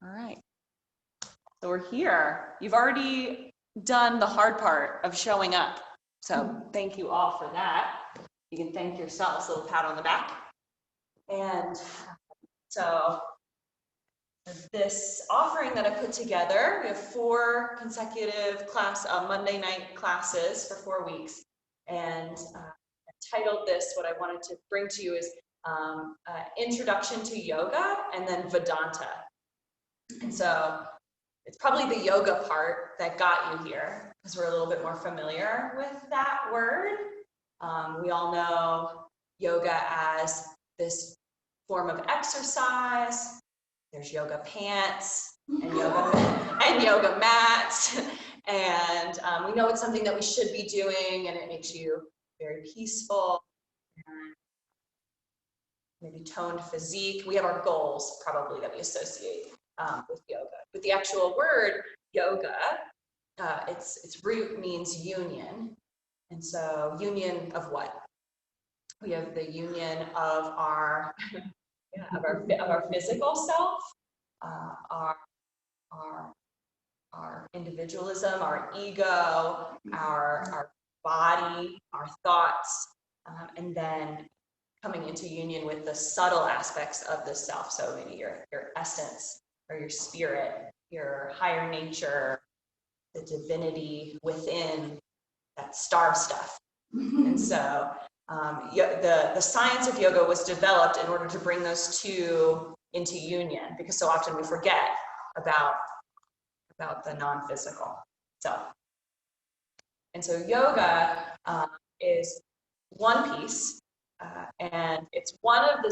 All right. So we're here. You've already done the hard part of showing up. So thank you all for that. You can thank yourselves, a little pat on the back. And so this offering that I put together, we have 4 consecutive Monday night classes for 4 weeks. And I titled this, what I wanted to bring to you is Introduction to Yoga and then Vedanta. And so it's probably the yoga part that got you here because we're a little bit more familiar with that word. We all know yoga as this form of exercise. There's yoga pants and yoga mats. And we know it's something that we should be doing, and it makes you very peaceful and maybe toned physique. We have our goals probably that we associate with yoga. But the actual word yoga, its root means union. And so union of what? We have the union of our physical self, our individualism, our ego, our body, our thoughts, and then coming into union with the subtle aspects of the self. So maybe your essence or your spirit, your higher nature, the divinity within that star stuff. And so the science of yoga was developed in order to bring those two into union, because so often we forget about the non-physical. So yoga is one piece, and it's one of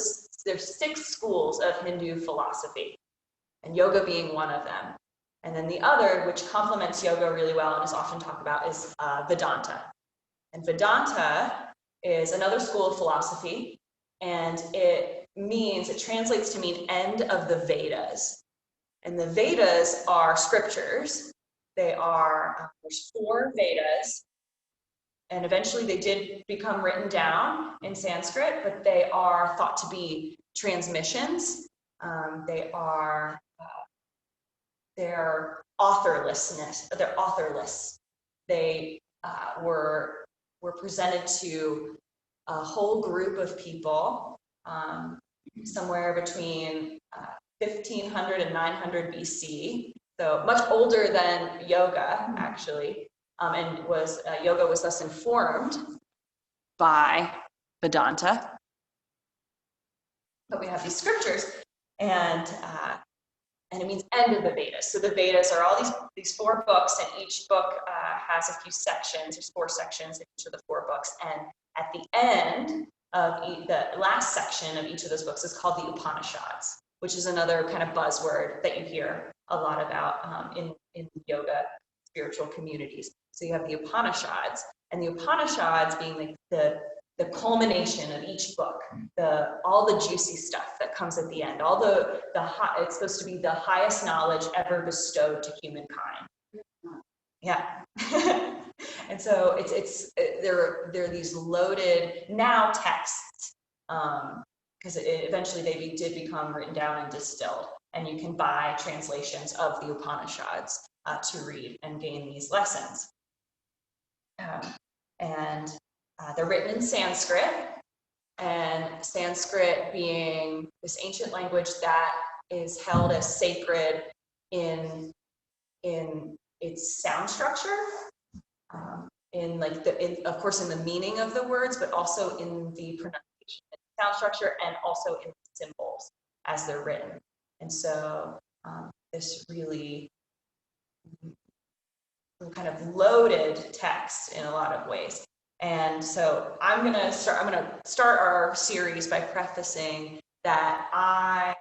there's 6 schools of Hindu philosophy, and yoga being one of them. And then the other, which complements yoga really well and is often talked about, is Vedanta. And Vedanta is another school of philosophy, and it translates to mean end of the Vedas. And the Vedas are scriptures. There's 4 Vedas, and eventually they did become written down in Sanskrit, but they are thought to be transmissions. They're authorless. They were presented to a whole group of people somewhere between 1500 and 900 BC, so much older than yoga, actually, and yoga was thus informed by Vedanta. But we have these scriptures, and it means end of the Vedas. So the Vedas are all these 4 books, and each book has a few sections. There's 4 sections in each of the 4 books, and at the end of the last section of each of those books is called the Upanishads, which is another kind of buzzword that you hear a lot about in yoga spiritual communities. So you have the Upanishads, and the Upanishads being the culmination of each book, all the juicy stuff that comes at the end, it's supposed to be the highest knowledge ever bestowed to humankind. Yeah. And so they're these loaded now texts, because eventually they did become written down and distilled, and you can buy translations of the Upanishads to read and gain these lessons. They're written in Sanskrit, and Sanskrit being this ancient language that is held as sacred in its sound structure, of course in the meaning of the words, but also in the pronunciation, sound structure, and also in symbols as they're written. And so this really kind of loaded text in a lot of ways. And so I'm going to start our series by prefacing that I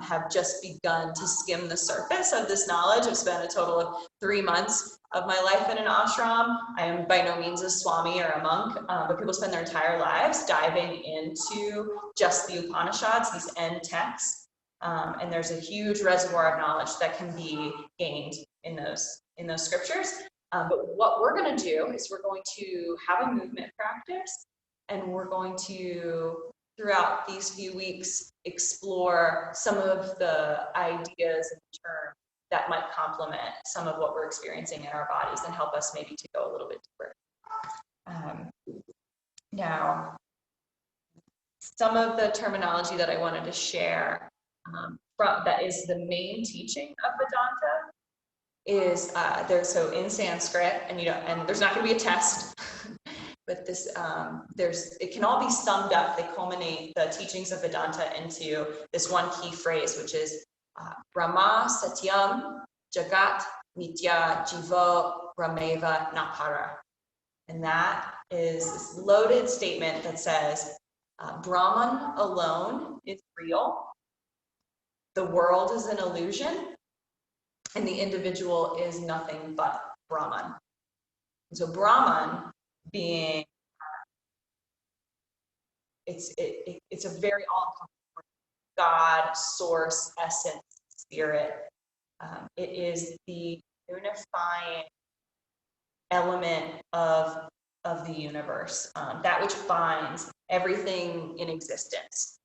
have just begun to skim the surface of this knowledge. I've spent a total of 3 months of my life in an ashram. I am by no means a swami or a monk, but people spend their entire lives diving into just the Upanishads, these end texts. And there's a huge reservoir of knowledge that can be gained in those scriptures. But what we're going to do is we're going to have a movement practice, and we're going to throughout these few weeks, explore some of the ideas and terms that might complement some of what we're experiencing in our bodies and help us maybe to go a little bit deeper. Now, some of the terminology that I wanted to share that is the main teaching of Vedanta is so in Sanskrit, and there's not going to be a test, but this it can all be summed up. They culminate the teachings of Vedanta into this one key phrase, which is Brahma Satyam Jagat Nitya Jivo Brahmeva Napara. And that is this loaded statement that says Brahman alone is real, the world is an illusion, and the individual is nothing but Brahman. And so Brahman being, it's a very all-encompassing God, source, essence, spirit. It is the unifying element of the universe, that which binds everything in existence.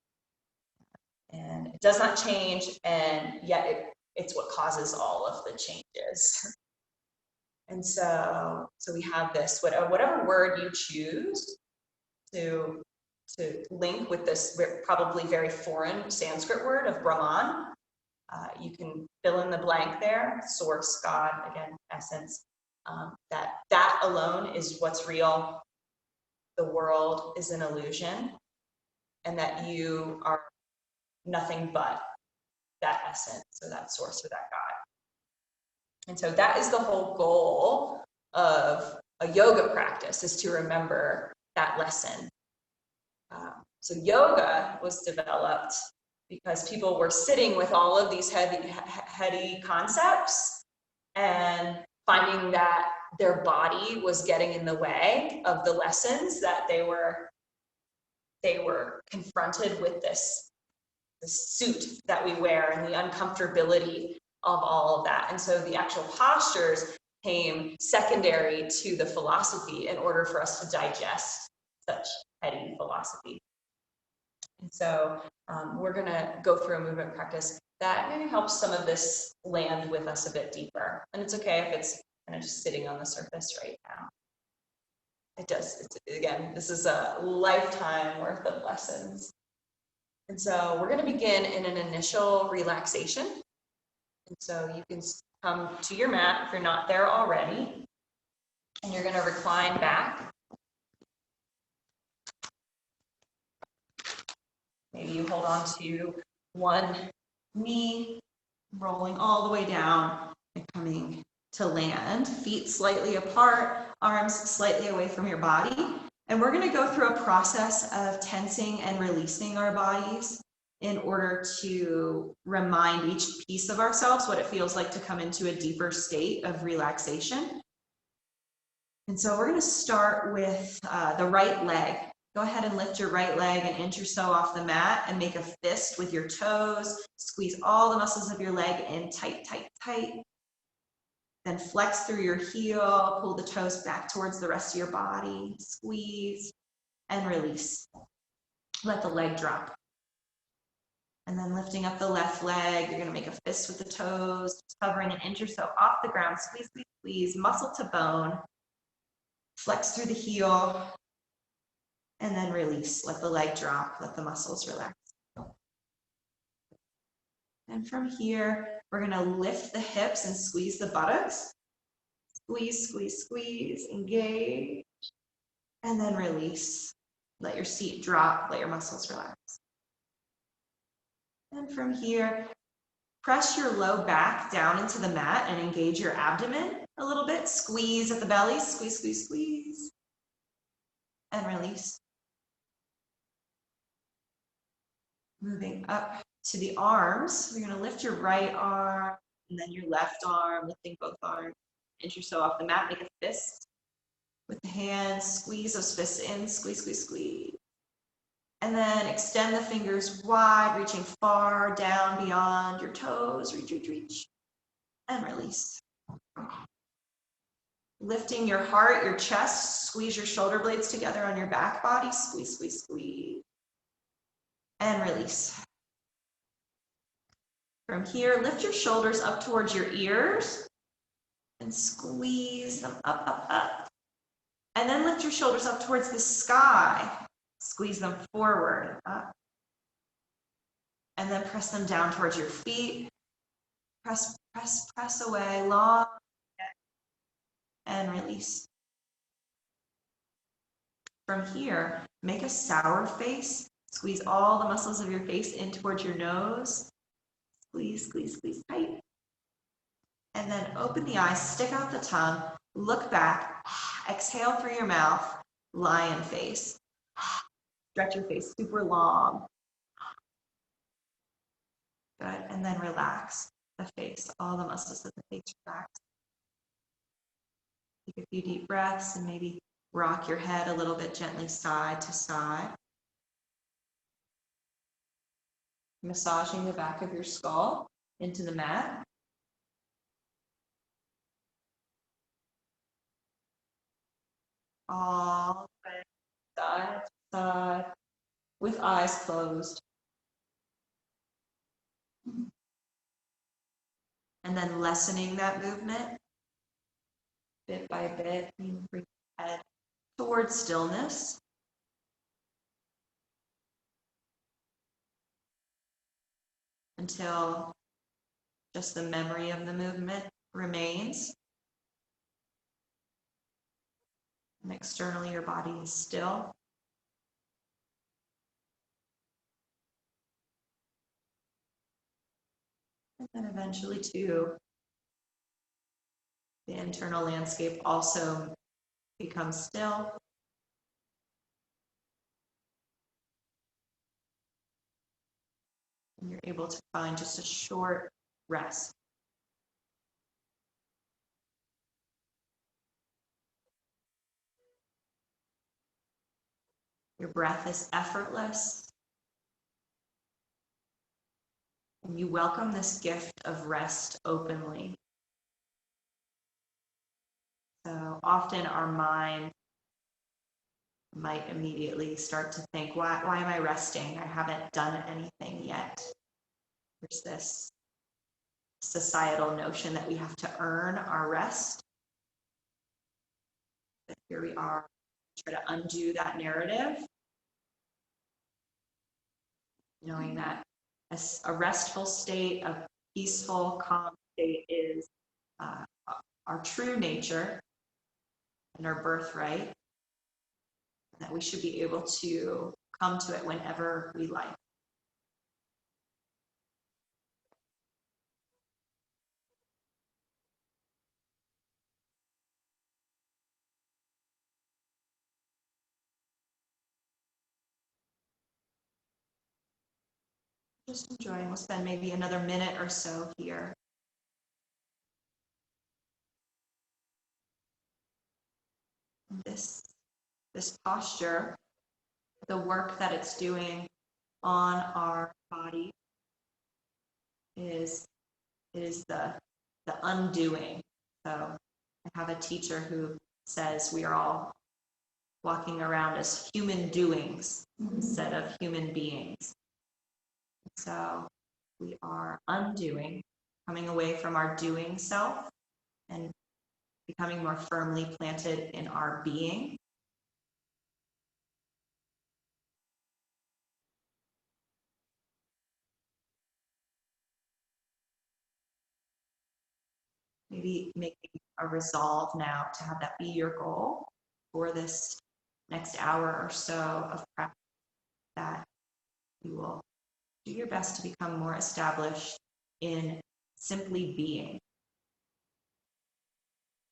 And it does not change, and yet it's what causes all of the changes. And so we have this, whatever word you choose to link with this probably very foreign Sanskrit word of Brahman, you can fill in the blank there, source, God, again, essence. That alone is what's real. The world is an illusion, and that you are nothing but that essence, or that source, or that God. And so that is the whole goal of a yoga practice, is to remember that lesson. So yoga was developed because people were sitting with all of these heady concepts and finding that their body was getting in the way of the lessons, that they were confronted with this suit that we wear and the uncomfortability of all of that. And so the actual postures came secondary to the philosophy in order for us to digest such heady philosophy. And so we're going to go through a movement practice that maybe helps some of this land with us a bit deeper. And it's okay if it's kind of just sitting on the surface right now. It does. Again, this is a lifetime worth of lessons. And so we're going to begin in an initial relaxation. And so you can come to your mat if you're not there already. And you're going to recline back. Maybe you hold on to one knee, rolling all the way down and coming to land. Feet slightly apart, arms slightly away from your body. And we're going to go through a process of tensing and releasing our bodies in order to remind each piece of ourselves what it feels like to come into a deeper state of relaxation. And so we're going to start with the right leg. Go ahead and lift your right leg an inch or so off the mat and make a fist with your toes. Squeeze all the muscles of your leg in tight, tight, tight. Then flex through your heel, pull the toes back towards the rest of your body. Squeeze and release. Let the leg drop. And then lifting up the left leg, you're going to make a fist with the toes, just hovering an inch or so off the ground. Squeeze, squeeze, squeeze, muscle to bone. Flex through the heel. And then release. Let the leg drop. Let the muscles relax. And from here, we're going to lift the hips and squeeze the buttocks. Squeeze, squeeze, squeeze. Engage. And then release. Let your seat drop. Let your muscles relax. And from here, press your low back down into the mat and engage your abdomen a little bit. Squeeze at the belly. Squeeze, squeeze, squeeze. And release. Moving up to the arms, you're going to lift your right arm and then your left arm, lifting both arms, inch or so off the mat. Make a fist with the hands. Squeeze those fists in. Squeeze, squeeze, squeeze. And then extend the fingers wide, reaching far down beyond your toes. Reach, reach, reach. And release. Lifting your heart, your chest. Squeeze your shoulder blades together on your back body. Squeeze, squeeze, squeeze. and release. From here, lift your shoulders up towards your ears and squeeze them up, up, up. And then lift your shoulders up towards the sky. Squeeze them forward, up. And then press them down towards your feet. Press, press, press away, long, and release. From here, make a sour face. Squeeze all the muscles of your face in towards your nose. Squeeze, squeeze, squeeze tight. And then open the eyes, stick out the tongue, look back, exhale through your mouth, lion face. Stretch your face super long. Good, and then relax the face, all the muscles of the face relax. Take a few deep breaths and maybe rock your head a little bit gently side to side. Massaging the back of your skull into the mat. All the way side to side with eyes closed. And then lessening that movement bit by bit. You bring your head towards stillness. Until just the memory of the movement remains. And externally, your body is still. And then eventually, too, the internal landscape also becomes still. And you're able to find just a short rest. Your breath is effortless. And you welcome this gift of rest openly. So often our mind might immediately start to think, why am I resting? I haven't done anything yet. There's this societal notion that we have to earn our rest. But here we are, try to undo that narrative, knowing that a restful state, a peaceful, calm state is our true nature and our birthright, and that we should be able to come to it whenever we like. Just enjoying. We'll spend maybe another minute or so here. This posture, the work that it's doing on our body is the undoing. So I have a teacher who says we are all walking around as human doings instead of human beings. So we are undoing, coming away from our doing self and becoming more firmly planted in our being. Maybe making a resolve now to have that be your goal for this next hour or so of practice, that you will do your best to become more established in simply being.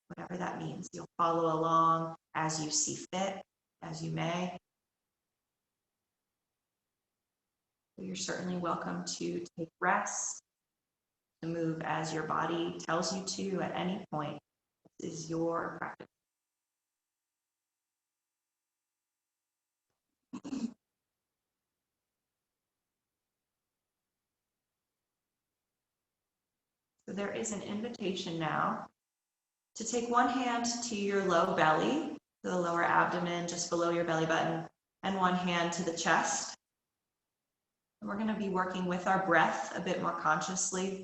Whatever that means, you'll follow along as you see fit, as you may. But you're certainly welcome to take rest, to move as your body tells you to at any point. This is your practice. So there is an invitation now to take one hand to your low belly, to the lower abdomen, just below your belly button, and one hand to the chest. And we're going to be working with our breath a bit more consciously.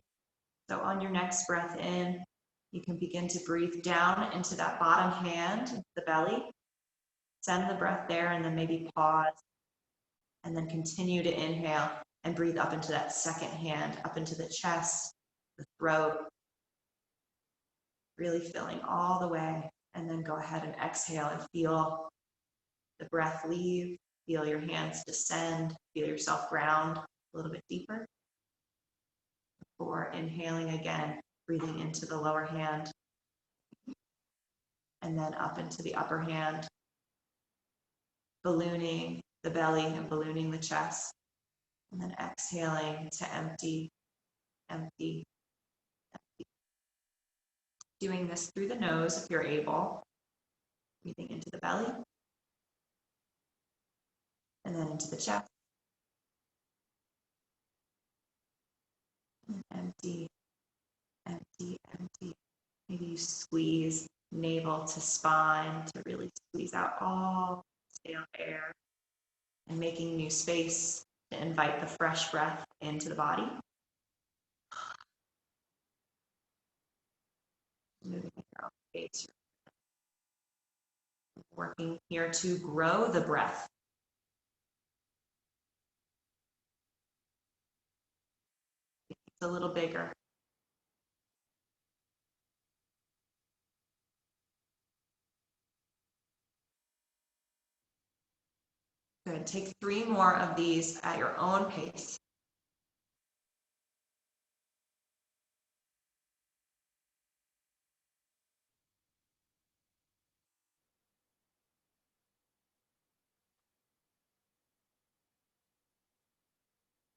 So on your next breath in, you can begin to breathe down into that bottom hand, into the belly. Send the breath there and then maybe pause. And then continue to inhale and breathe up into that second hand, up into the chest, the throat. Really filling all the way. And then go ahead and exhale and feel the breath leave. Feel your hands descend. Feel yourself ground a little bit deeper. Before inhaling again, breathing into the lower hand. And then up into the upper hand. Ballooning the belly and ballooning the chest. And then exhaling to empty, empty, empty. Doing this through the nose if you're able. Breathing into the belly. And then into the chest. And empty, empty, empty. Maybe you squeeze navel to spine to really squeeze out all stale air. And making new space to invite the fresh breath into the body. Moving at your own pace. Working here to grow the breath. It's a little bigger. Good. Take 3 more of these at your own pace.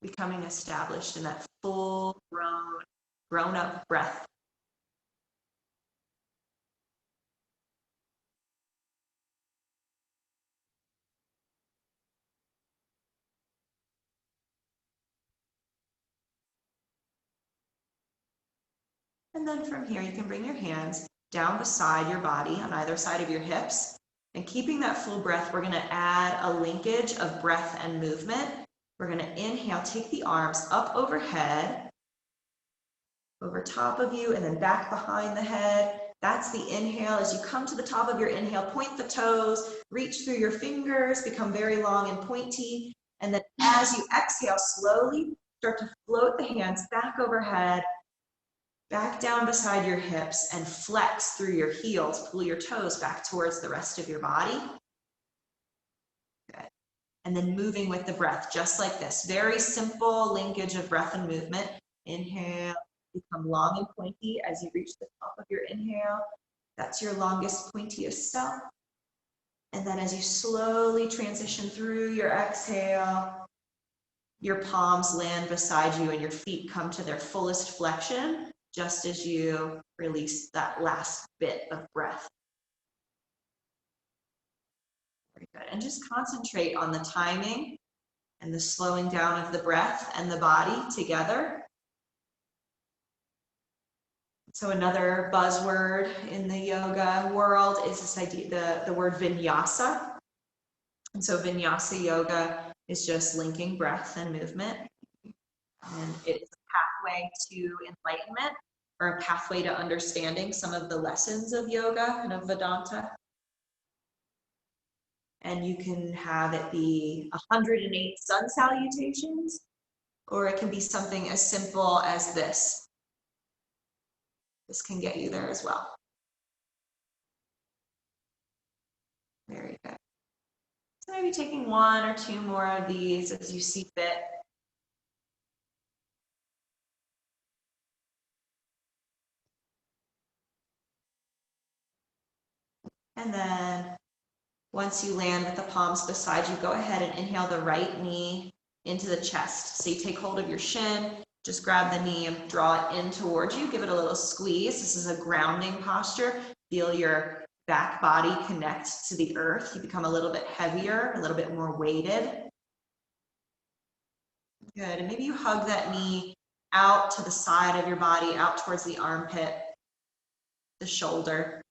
Becoming established in that full grown-up breath. And then from here, you can bring your hands down beside your body on either side of your hips. And keeping that full breath, we're going to add a linkage of breath and movement. We're going to inhale, take the arms up overhead, over top of you, and then back behind the head. That's the inhale. As you come to the top of your inhale, point the toes, reach through your fingers, become very long and pointy. And then as you exhale, slowly start to float the hands back overhead, back down beside your hips, and flex through your heels. Pull your toes back towards the rest of your body. Good. And then moving with the breath, just like this. Very simple linkage of breath and movement. Inhale. Become long and pointy as you reach the top of your inhale. That's your longest, pointiest self. And then as you slowly transition through your exhale, your palms land beside you and your feet come to their fullest flexion, just as you release that last bit of breath. Very good. And just concentrate on the timing and the slowing down of the breath and the body together. So another buzzword in the yoga world is this idea, the word vinyasa. And so vinyasa yoga is just linking breath and movement. And it is a pathway to enlightenment, or a pathway to understanding some of the lessons of yoga and of Vedanta. And you can have it be 108 sun salutations, or it can be something as simple as this. This can get you there as well. Very good. So maybe taking 1 or 2 more of these as you see fit. And then once you land with the palms beside you, go ahead and inhale the right knee into the chest. So you take hold of your shin, just grab the knee and draw it in towards you. Give it a little squeeze. This is a grounding posture. Feel your back body connect to the earth. You become a little bit heavier, a little bit more weighted. Good. And maybe you hug that knee out to the side of your body, out towards the armpit, the shoulder.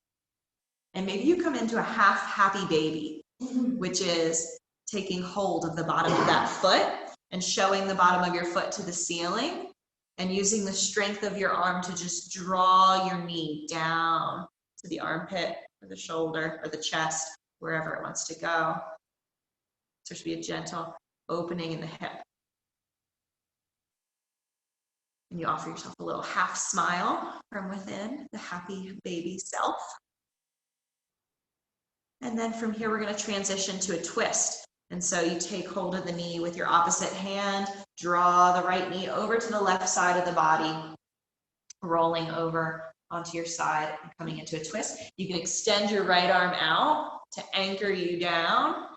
And maybe you come into a half happy baby, which is taking hold of the bottom of that foot and showing the bottom of your foot to the ceiling and using the strength of your arm to just draw your knee down to the armpit or the shoulder or the chest, wherever it wants to go. So there should be a gentle opening in the hip. And you offer yourself a little half smile from within, the happy baby self. And then from here, we're going to transition to a twist. And so you take hold of the knee with your opposite hand, draw the right knee over to the left side of the body, rolling over onto your side and coming into a twist. You can extend your right arm out to anchor you down.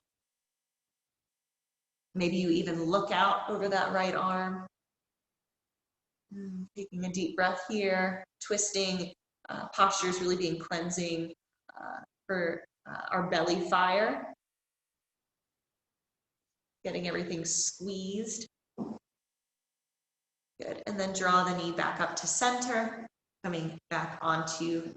Maybe you even look out over that right arm. Taking a deep breath here, twisting, postures really being cleansing for our belly fire. Getting everything squeezed. Good. And then draw the knee back up to center, coming back onto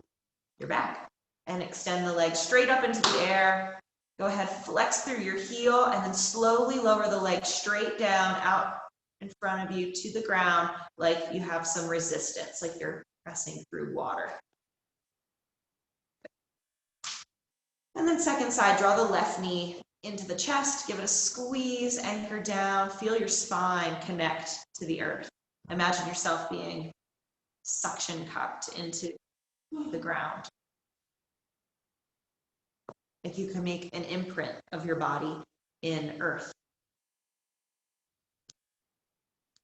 your back. And extend the leg straight up into the air. Go ahead, flex through your heel, and then slowly lower the leg straight down out in front of you to the ground, like you have some resistance, like you're pressing through water. And then second side, draw the left knee into the chest, give it a squeeze, anchor down, feel your spine connect to the earth. Imagine yourself being suction cupped into the ground. Like you can make an imprint of your body in earth.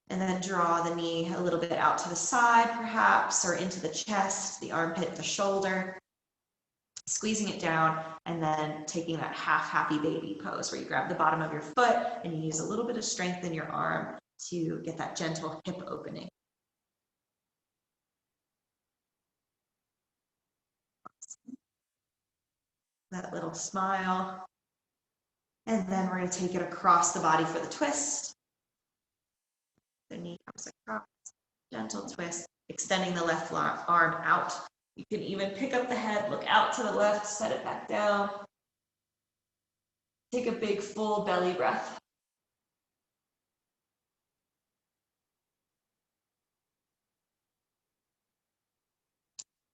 And then draw the knee a little bit out to the side, perhaps, or into the chest, the armpit, the shoulder. Squeezing it down, and then taking that half happy baby pose where you grab the bottom of your foot and you use a little bit of strength in your arm to get that gentle hip opening. That little smile. And then we're going to take it across the body for the twist. The knee comes across, gentle twist, extending the left arm out. You can even pick up the head, look out to the left, set it back down. Take a big full belly breath.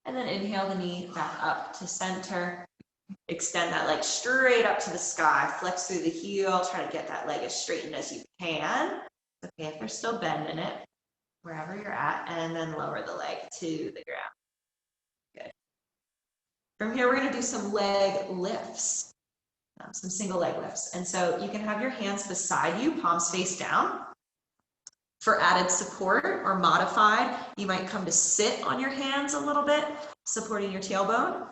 And then inhale the knee back up to center. Extend that leg straight up to the sky. Flex through the heel. Try to get that leg as straightened as you can. It's okay if there's still bend in it, wherever you're at. And then lower the leg to the ground. Good. From here, we're going to do some leg lifts, some single leg lifts. And so you can have your hands beside you, palms face down. For added support or modified, you might come to sit on your hands a little bit, supporting your tailbone.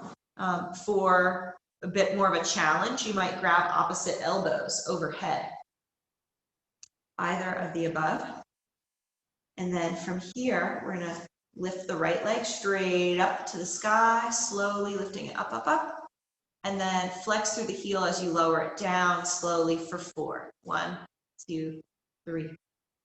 For a bit more of a challenge, you might grab opposite elbows overhead. Either of the above. And then from here, we're going to lift the right leg straight up to the sky, slowly lifting it up, up, up. And then flex through the heel as you lower it down slowly for 4. 1, 2, 3,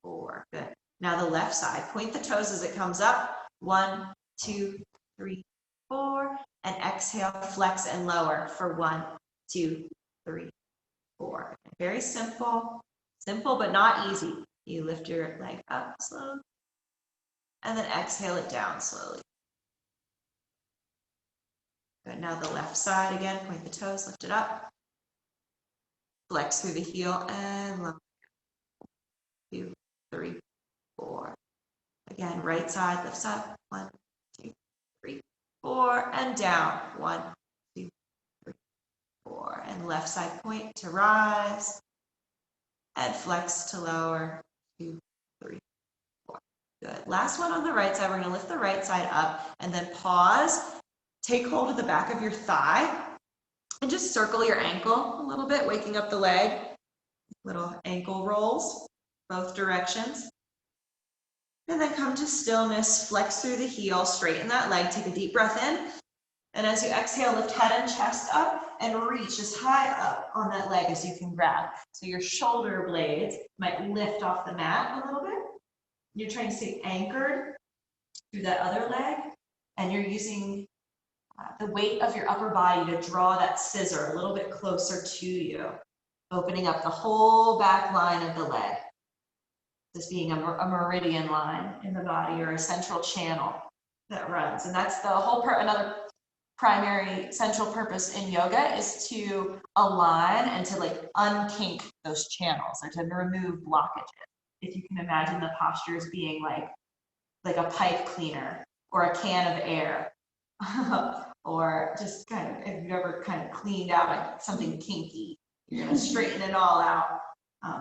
4. Good. Now the left side. Point the toes as it comes up. 1, 2, 3, 4. And exhale, flex and lower for 1, 2, 3, 4. Very simple. Simple but not easy. You lift your leg up slowly. And then exhale it down slowly. Good. Now the left side again. Point the toes, lift it up. Flex through the heel and lower. 2, 3, 4. Again, right side lifts up. 1, 2, 3, 4. And down. 1, 2, 3, 4. And left side point to rise. And flex to lower. 2, 3, 4. Good. Last one on the right side. We're going to lift the right side up and then pause. Take hold of the back of your thigh and just circle your ankle a little bit, waking up the leg. Little ankle rolls, both directions. And then come to stillness, flex through the heel, straighten that leg, take a deep breath in. And as you exhale, lift head and chest up and reach as high up on that leg as you can grab. So your shoulder blades might lift off the mat a little bit. You're trying to stay anchored through that other leg, and you're using the weight of your upper body to draw that scissor a little bit closer to you, opening up the whole back line of the leg. this being a meridian line in the body or a central channel that runs. And that's the whole another primary central purpose in yoga is to align and to like unkink those channels or to remove blockages. If you can imagine the postures being like a pipe cleaner or a can of air or just kind of, if you've ever kind of cleaned out like something kinky, you're going to straighten it all out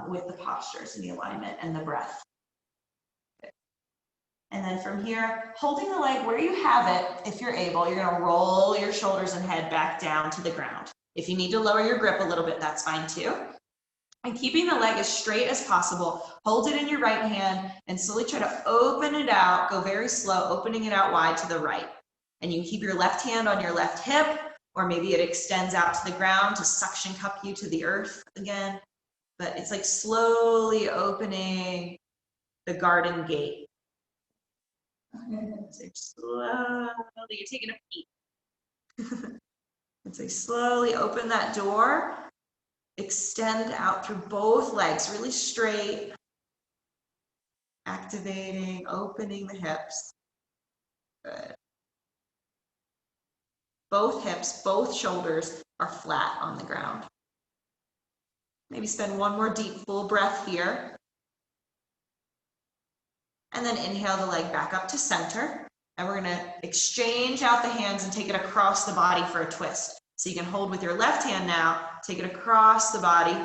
with the postures and the alignment and the breath. And then from here, holding the leg where you have it, if you're able, you're going to roll your shoulders and head back down to the ground. If you need to lower your grip a little bit, that's fine too. And keeping the leg as straight as possible, hold it in your right hand and slowly try to open it out, go very slow, opening it out wide to the right. And you can keep your left hand on your left hip, or maybe it extends out to the ground to suction cup you to the earth again. But it's like slowly opening the garden gate. So slowly, you're taking a peek. And so slowly open that door, extend out through both legs, really straight, activating, opening the hips. Good. Both hips, both shoulders are flat on the ground. Maybe spend one more deep, full breath here. And then inhale the leg back up to center. And we're going to exchange out the hands and take it across the body for a twist. So you can hold with your left hand now, take it across the body.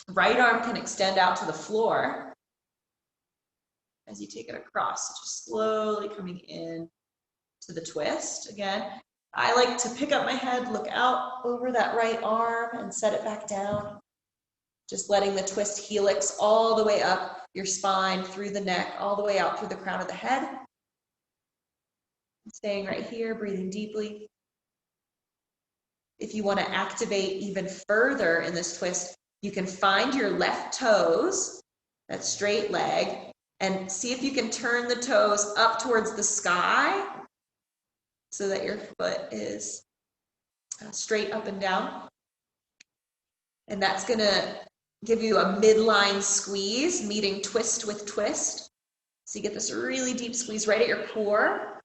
Right arm can extend out to the floor as you take it across. So just slowly coming in to the twist. Again, I like to pick up my head, look out over that right arm and set it back down. Just letting the twist helix all the way up your spine, through the neck, all the way out through the crown of the head. Staying right here, breathing deeply. If you want to activate even further in this twist, you can find your left toes, that straight leg, and see if you can turn the toes up towards the sky so that your foot is straight up and down. And that's going to give you a midline squeeze, meeting twist with twist. So you get this really deep squeeze right at your core,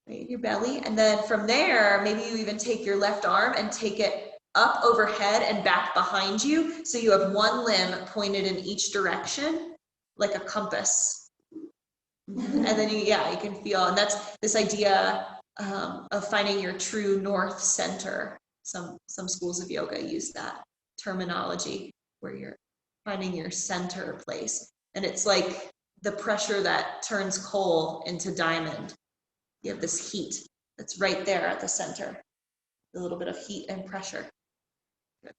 right in your belly. And then from there, maybe you even take your left arm and take it up overhead and back behind you. So you have one limb pointed in each direction, like a compass. And then you can feel, and that's this idea of finding your true north center. Some schools of yoga use that terminology where you're finding your center place. And it's like the pressure that turns coal into diamond. You have this heat that's right there at the center, a little bit of heat and pressure. Good.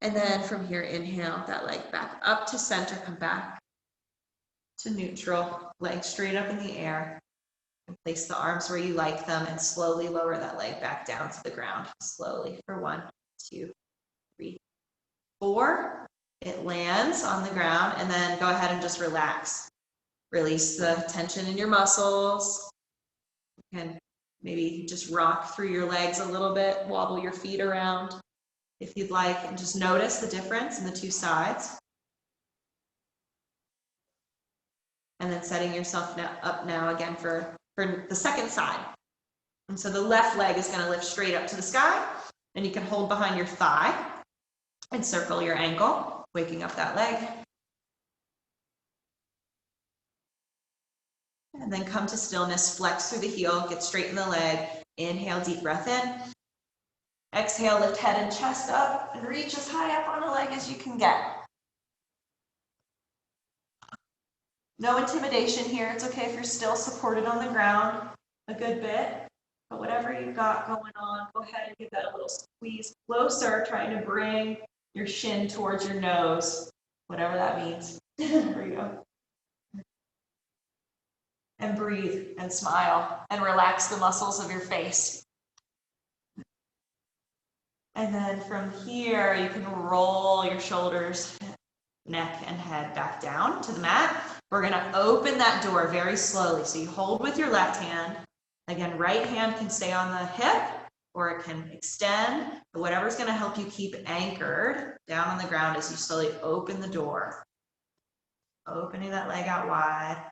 And then from here, inhale that leg back up to center, come back to neutral, leg straight up in the air. And place the arms where you like them and slowly lower that leg back down to the ground. Slowly for 1, 2, 3, 4. It lands on the ground, and then go ahead and just relax. Release the tension in your muscles. You can maybe just rock through your legs a little bit, wobble your feet around if you'd like, and just notice the difference in the two sides. And then setting yourself up now again for the second side. And so the left leg is going to lift straight up to the sky, and you can hold behind your thigh and circle your ankle, waking up that leg. And then come to stillness, flex through the heel, get straight in the leg. Inhale, deep breath in. Exhale, lift head and chest up and reach as high up on the leg as you can get. No intimidation here. It's okay if you're still supported on the ground a good bit. But whatever you've got going on, go ahead and give that a little squeeze closer, trying to bring your shin towards your nose, whatever that means for you. And breathe and smile and relax the muscles of your face. And then from here, you can roll your shoulders, neck, and head back down to the mat. We're going to open that door very slowly. So you hold with your left hand. Again, right hand can stay on the hip or it can extend, but whatever's going to help you keep anchored down on the ground as you slowly open the door. Opening that leg out wide.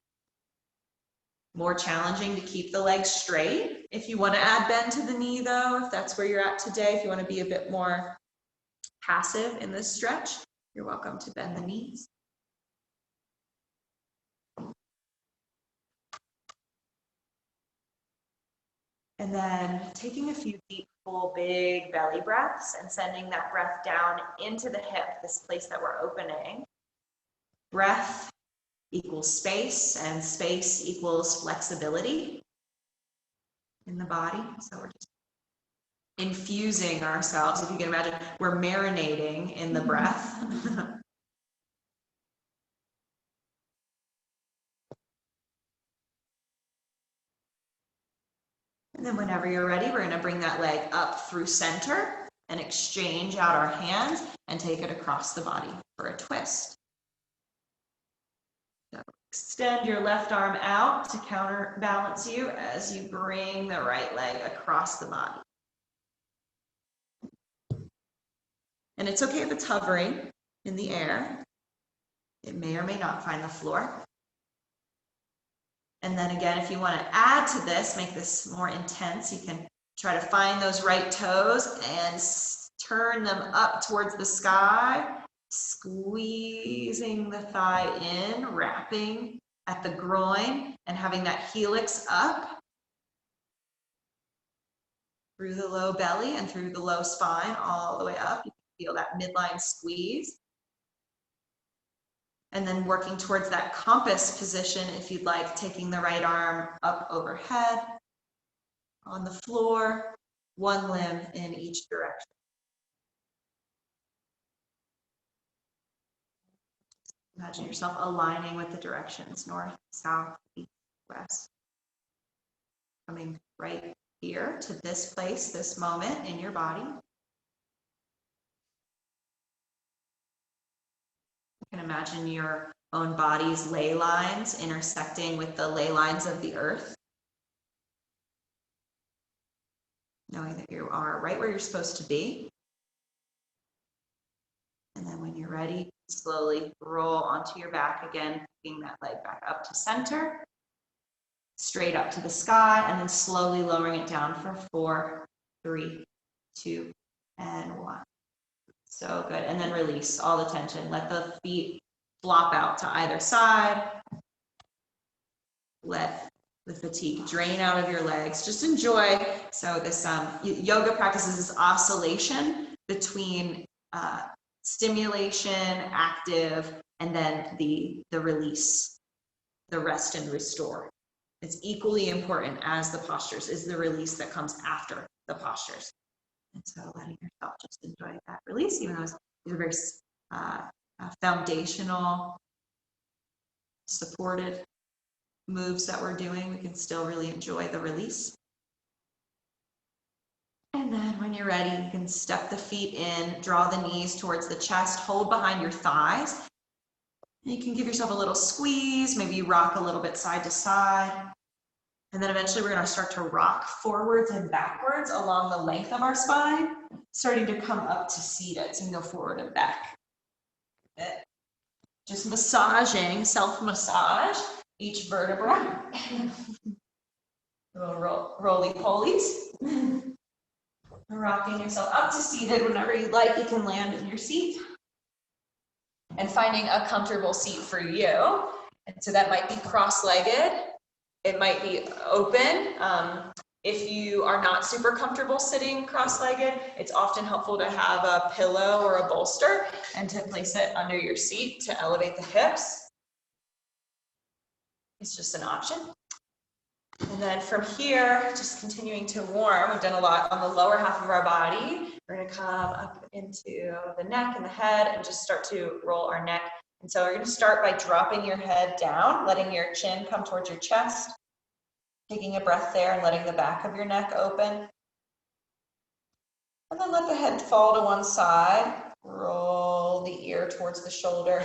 More challenging to keep the leg straight. If you want to add bend to the knee though, if that's where you're at today, if you want to be a bit more passive in this stretch, you're welcome to bend the knees. And then taking a few deep, full, big belly breaths and sending that breath down into the hip, this place that we're opening. Breath equals space, and space equals flexibility in the body. So we're just infusing ourselves. If you can imagine, we're marinating in the breath. And then whenever you're ready, we're going to bring that leg up through center and exchange out our hands and take it across the body for a twist. So extend your left arm out to counterbalance you as you bring the right leg across the body. And it's okay if it's hovering in the air. It may or may not find the floor. And then again, if you want to add to this, make this more intense, you can try to find those right toes and turn them up towards the sky, squeezing the thigh in, wrapping at the groin, and having that helix up through the low belly and through the low spine, all the way up. You can feel that midline squeeze. And then working towards that compass position, if you'd like, taking the right arm up overhead, on the floor, one limb in each direction. Imagine yourself aligning with the directions, north, south, east, west. Coming right here to this place, this moment in your body. You can imagine your own body's ley lines intersecting with the ley lines of the earth. Knowing that you are right where you're supposed to be. And then when you're ready, slowly roll onto your back again, picking that leg back up to center, straight up to the sky, and then slowly lowering it down for 4, 3, 2, and 1. So good. And then release all the tension. Let the feet flop out to either side. Let the fatigue drain out of your legs. Just enjoy. So this yoga practice is this oscillation between stimulation, active, and then the release, the rest and restore. It's equally important as the postures, is the release that comes after the postures. And so letting yourself just enjoy that release, even though these are very foundational, supported moves that we're doing, we can still really enjoy the release. And then when you're ready, you can step the feet in, draw the knees towards the chest, hold behind your thighs. And you can give yourself a little squeeze, maybe you rock a little bit side to side. And then eventually we're going to start to rock forwards and backwards along the length of our spine, starting to come up to seated. So you can go forward and back. Just massaging, self-massage each vertebra. Little roly-polies. Rocking yourself up to seated whenever you'd like. You can land in your seat. And finding a comfortable seat for you. And so that might be cross-legged. It might be open. If you are not super comfortable sitting cross-legged, it's often helpful to have a pillow or a bolster and to place it under your seat to elevate the hips. It's just an option. And then from here, just continuing to warm. We've done a lot on the lower half of our body. We're going to come up into the neck and the head and just start to roll our neck. And so we're going to start by dropping your head down, letting your chin come towards your chest, taking a breath there and letting the back of your neck open. And then let the head fall to one side, roll the ear towards the shoulder,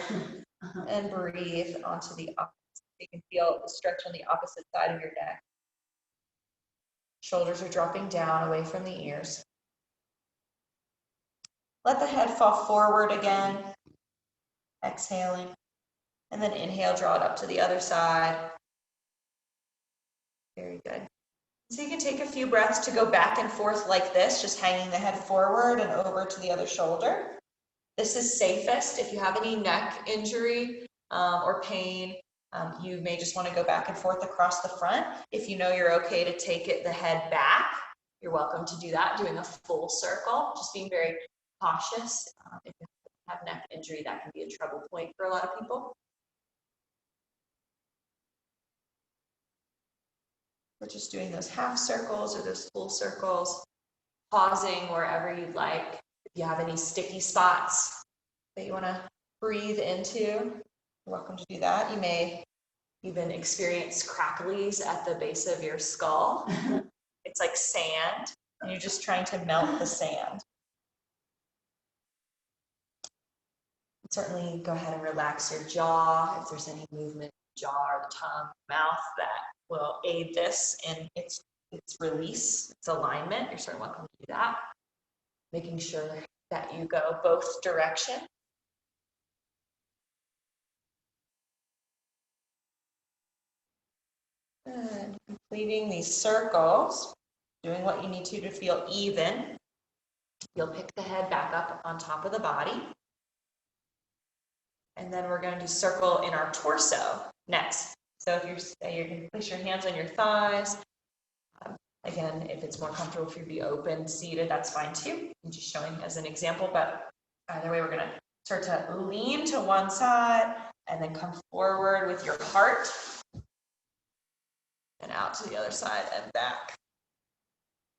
and breathe onto the opposite. You can feel the stretch on the opposite side of your neck. Shoulders are dropping down away from the ears. Let the head fall forward again, exhaling. And then inhale, draw it up to the other side. Very good. So you can take a few breaths to go back and forth like this, just hanging the head forward and over to the other shoulder. This is safest if you have any neck injury or pain. You may just want to go back and forth across the front. If you know you're okay to take the head back, you're welcome to do that, doing a full circle, just being very cautious. If you have neck injury, that can be a trouble point for a lot of people. We're just doing those half circles or those full circles, pausing wherever you'd like. If you have any sticky spots that you want to breathe into, you're welcome to do that. You may even experience cracklies at the base of your skull. It's like sand, and you're just trying to melt the sand. Certainly go ahead and relax your jaw if there's any movement in the jaw or the tongue, mouth that will aid this in its release, its alignment. You're certainly welcome to do that. Making sure that you go both directions. And completing these circles, doing what you need to feel even. You'll pick the head back up on top of the body. And then we're going to circle in our torso next. So if you can place your hands on your thighs. Again, if it's more comfortable for you to be open, seated, that's fine too. I'm just showing as an example, but either way, we're going to start to lean to one side and then come forward with your heart and out to the other side and back.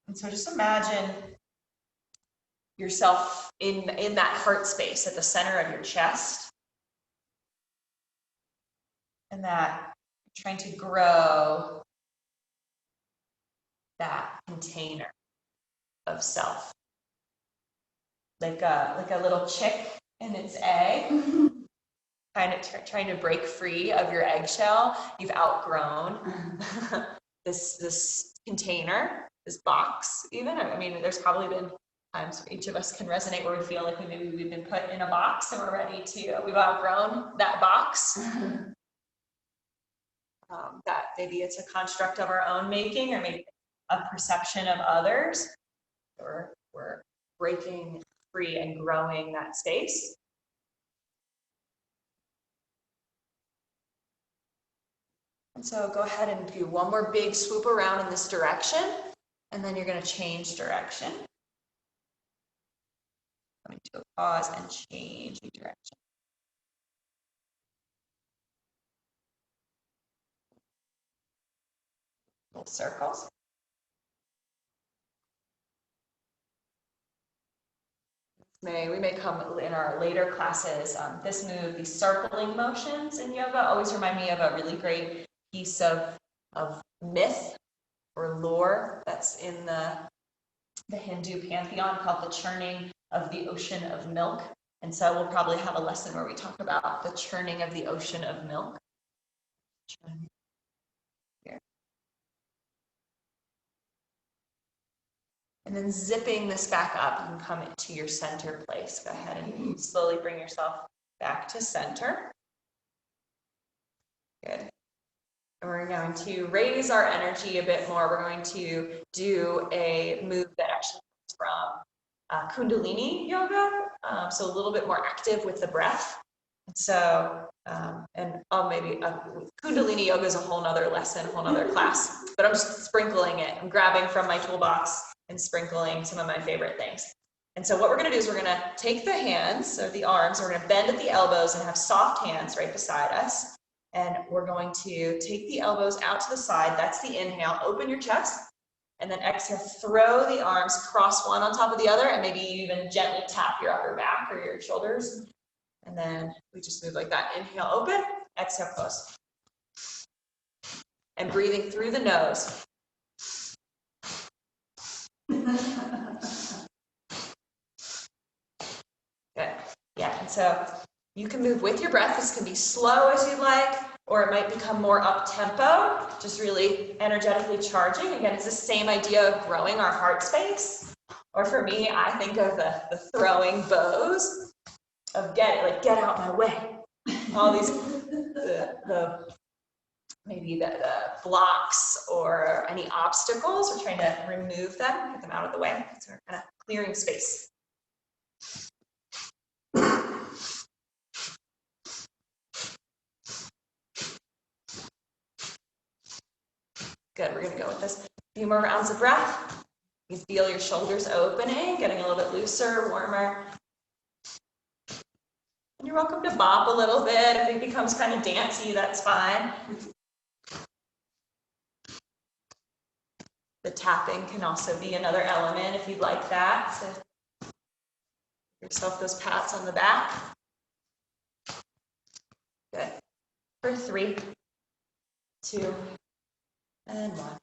And so just imagine yourself in that heart space at the center of your chest. And that you're trying to grow that container of self. Like a little chick in its egg, kind of trying to break free of your eggshell. You've outgrown this container, this box even. I mean, there's probably been times where each of us can resonate where we feel like we've been put in a box and we've outgrown that box. That maybe it's a construct of our own making, or maybe a perception of others. We're breaking free and growing that space. And so go ahead and do one more big swoop around in this direction, and then you're going to change direction. Coming to a pause and change direction. Little circles. We may come in our later classes. This move, these circling motions in yoga, always remind me of a really great piece of myth or lore that's in the Hindu pantheon called the Churning of the Ocean of Milk. And so we'll probably have a lesson where we talk about the churning of the ocean of milk. Here. And then zipping this back up, you can come to your center place. Go ahead and slowly bring yourself back to center. Good. And we're going to raise our energy a bit more. We're going to do a move that actually comes from Kundalini yoga, so a little bit more active with the breath. And so, maybe Kundalini yoga is a whole nother lesson, a whole nother class, but I'm just sprinkling it. I'm grabbing from my toolbox and sprinkling some of my favorite things. And so what we're going to do is we're going to take the hands or the arms, we're going to bend at the elbows and have soft hands right beside us. And we're going to take the elbows out to the side. That's the inhale. Open your chest. And then exhale, throw the arms, cross one on top of the other, and maybe even gently tap your upper back or your shoulders. And then we just move like that. Inhale, open. Exhale, close. And breathing through the nose. Good. Yeah, and so you can move with your breath. This can be slow as you like, or it might become more up-tempo, just really energetically charging. Again, it's the same idea of growing our heart space. Or for me, I think of the throwing bows of get out my way. All these maybe the blocks or any obstacles. We're trying to remove them, get them out of the way. So we're kind of clearing space. Good, we're gonna go with this. A few more rounds of breath. You feel your shoulders opening, getting a little bit looser, warmer. And you're welcome to bop a little bit. If it becomes kind of dancey, that's fine. The tapping can also be another element if you'd like that. So give yourself those pats on the back. Good. For 3, 2, and 1.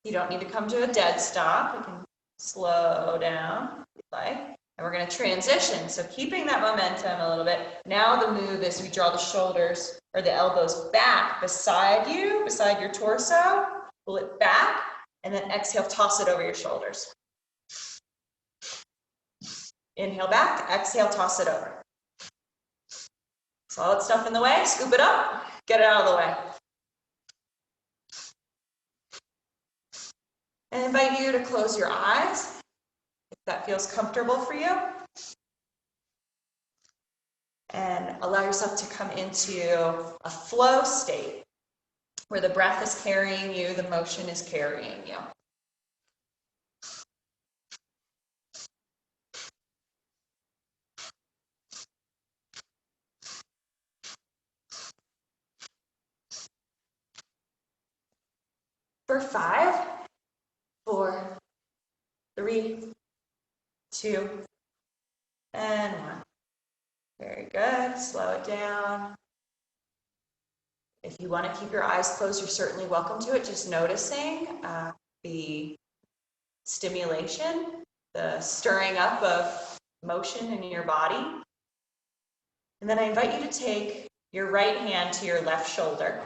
You don't need to come to a dead stop. You can slow down if you'd like. And we're going to transition. So keeping that momentum a little bit. Now the move is we draw the shoulders or the elbows back beside you, beside your torso. Pull it back. And then exhale, toss it over your shoulders. Inhale back, exhale, toss it over. Solid stuff in the way, scoop it up, get it out of the way. And I invite you to close your eyes, if that feels comfortable for you. And allow yourself to come into a flow state where the breath is carrying you, the motion is carrying you. For 5, 4, 3, 2, and 1. Very good. Slow it down. If you want to keep your eyes closed, you're certainly welcome to it. Just noticing the stimulation, the stirring up of motion in your body. And then I invite you to take your right hand to your left shoulder.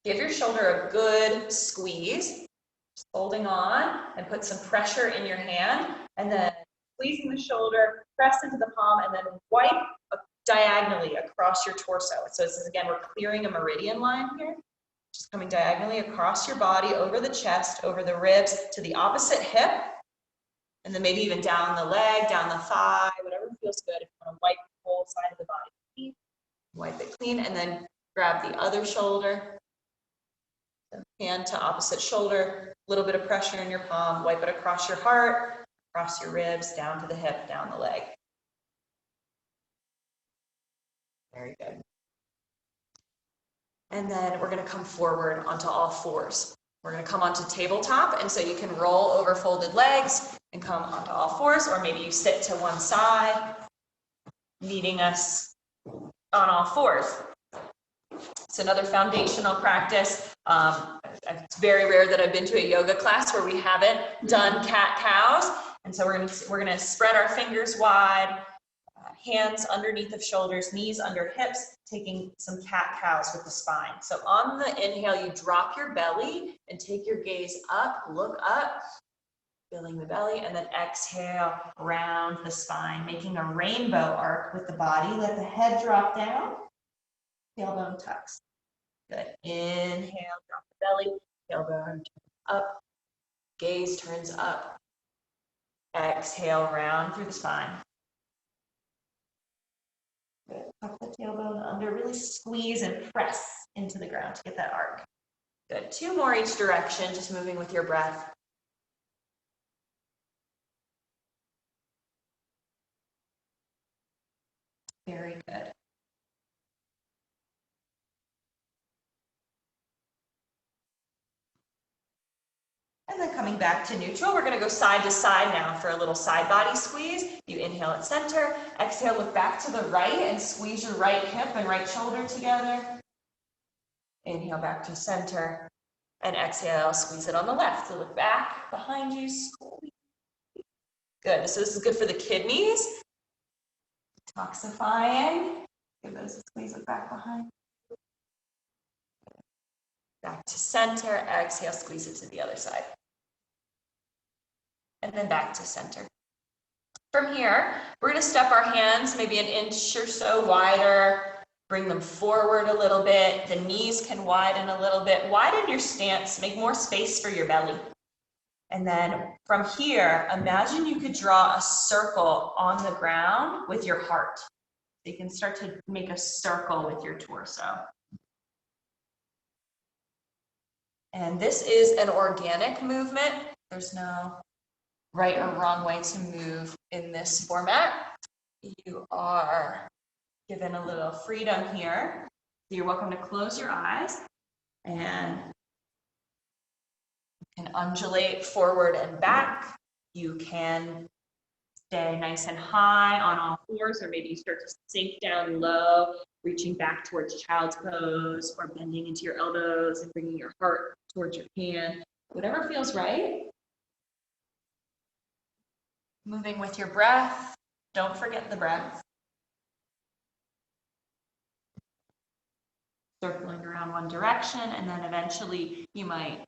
Give your shoulder a good squeeze, just holding on, and put some pressure in your hand, and then squeezing the shoulder, press into the palm, and then wipe diagonally across your torso. So this is, again, we're clearing a meridian line here, just coming diagonally across your body, over the chest, over the ribs, to the opposite hip, and then maybe even down the leg, down the thigh, whatever feels good. If you want to wipe the whole side of the body clean, wipe it clean, and then grab the other shoulder. Hand to opposite shoulder, a little bit of pressure in your palm, wipe it across your heart, across your ribs, down to the hip, down the leg. Very good. And then we're going to come forward onto all fours. We're going to come onto tabletop, and so you can roll over folded legs and come onto all fours, or maybe you sit to one side, meeting us on all fours. It's another foundational practice. It's very rare that I've been to a yoga class where we haven't done cat-cows. And so we're gonna spread our fingers wide, hands underneath of shoulders, knees under hips, taking some cat-cows with the spine. So on the inhale, you drop your belly and take your gaze up, look up, filling the belly, and then exhale, round the spine, making a rainbow arc with the body. Let the head drop down. Tailbone tucks. Good. Inhale, drop the belly. Tailbone turns up. Gaze turns up. Exhale, round through the spine. Good. Tuck the tailbone under. Really squeeze and press into the ground to get that arc. Good. 2 more each direction, just moving with your breath. Very good. And then coming back to neutral, we're going to go side to side now for a little side body squeeze. You inhale at center, exhale, look back to the right and squeeze your right hip and right shoulder together. Inhale back to center, and exhale, squeeze it on the left. So look back, behind you, squeeze. Good, so this is good for the kidneys. Detoxifying. Give those a squeeze, look back behind. Back to center, exhale, squeeze it to the other side. And then back to center. From here, we're going to step our hands maybe an inch or so wider Bring them forward a little bit. The knees can widen a little bit. Widen your stance. Make more space for your belly. And then from here, imagine you could draw a circle on the ground with your heart. So you can start to make a circle with your torso. And this is an organic movement. There's no right or wrong way to move in this format. You are given a little freedom here. So you're welcome to close your eyes and you can undulate forward and back. You can stay nice and high on all fours, or maybe you start to sink down low, reaching back towards child's pose, or bending into your elbows and bringing your heart towards your hand. Whatever feels right. Moving with your breath. Don't forget the breath. Circling around one direction, and then eventually you might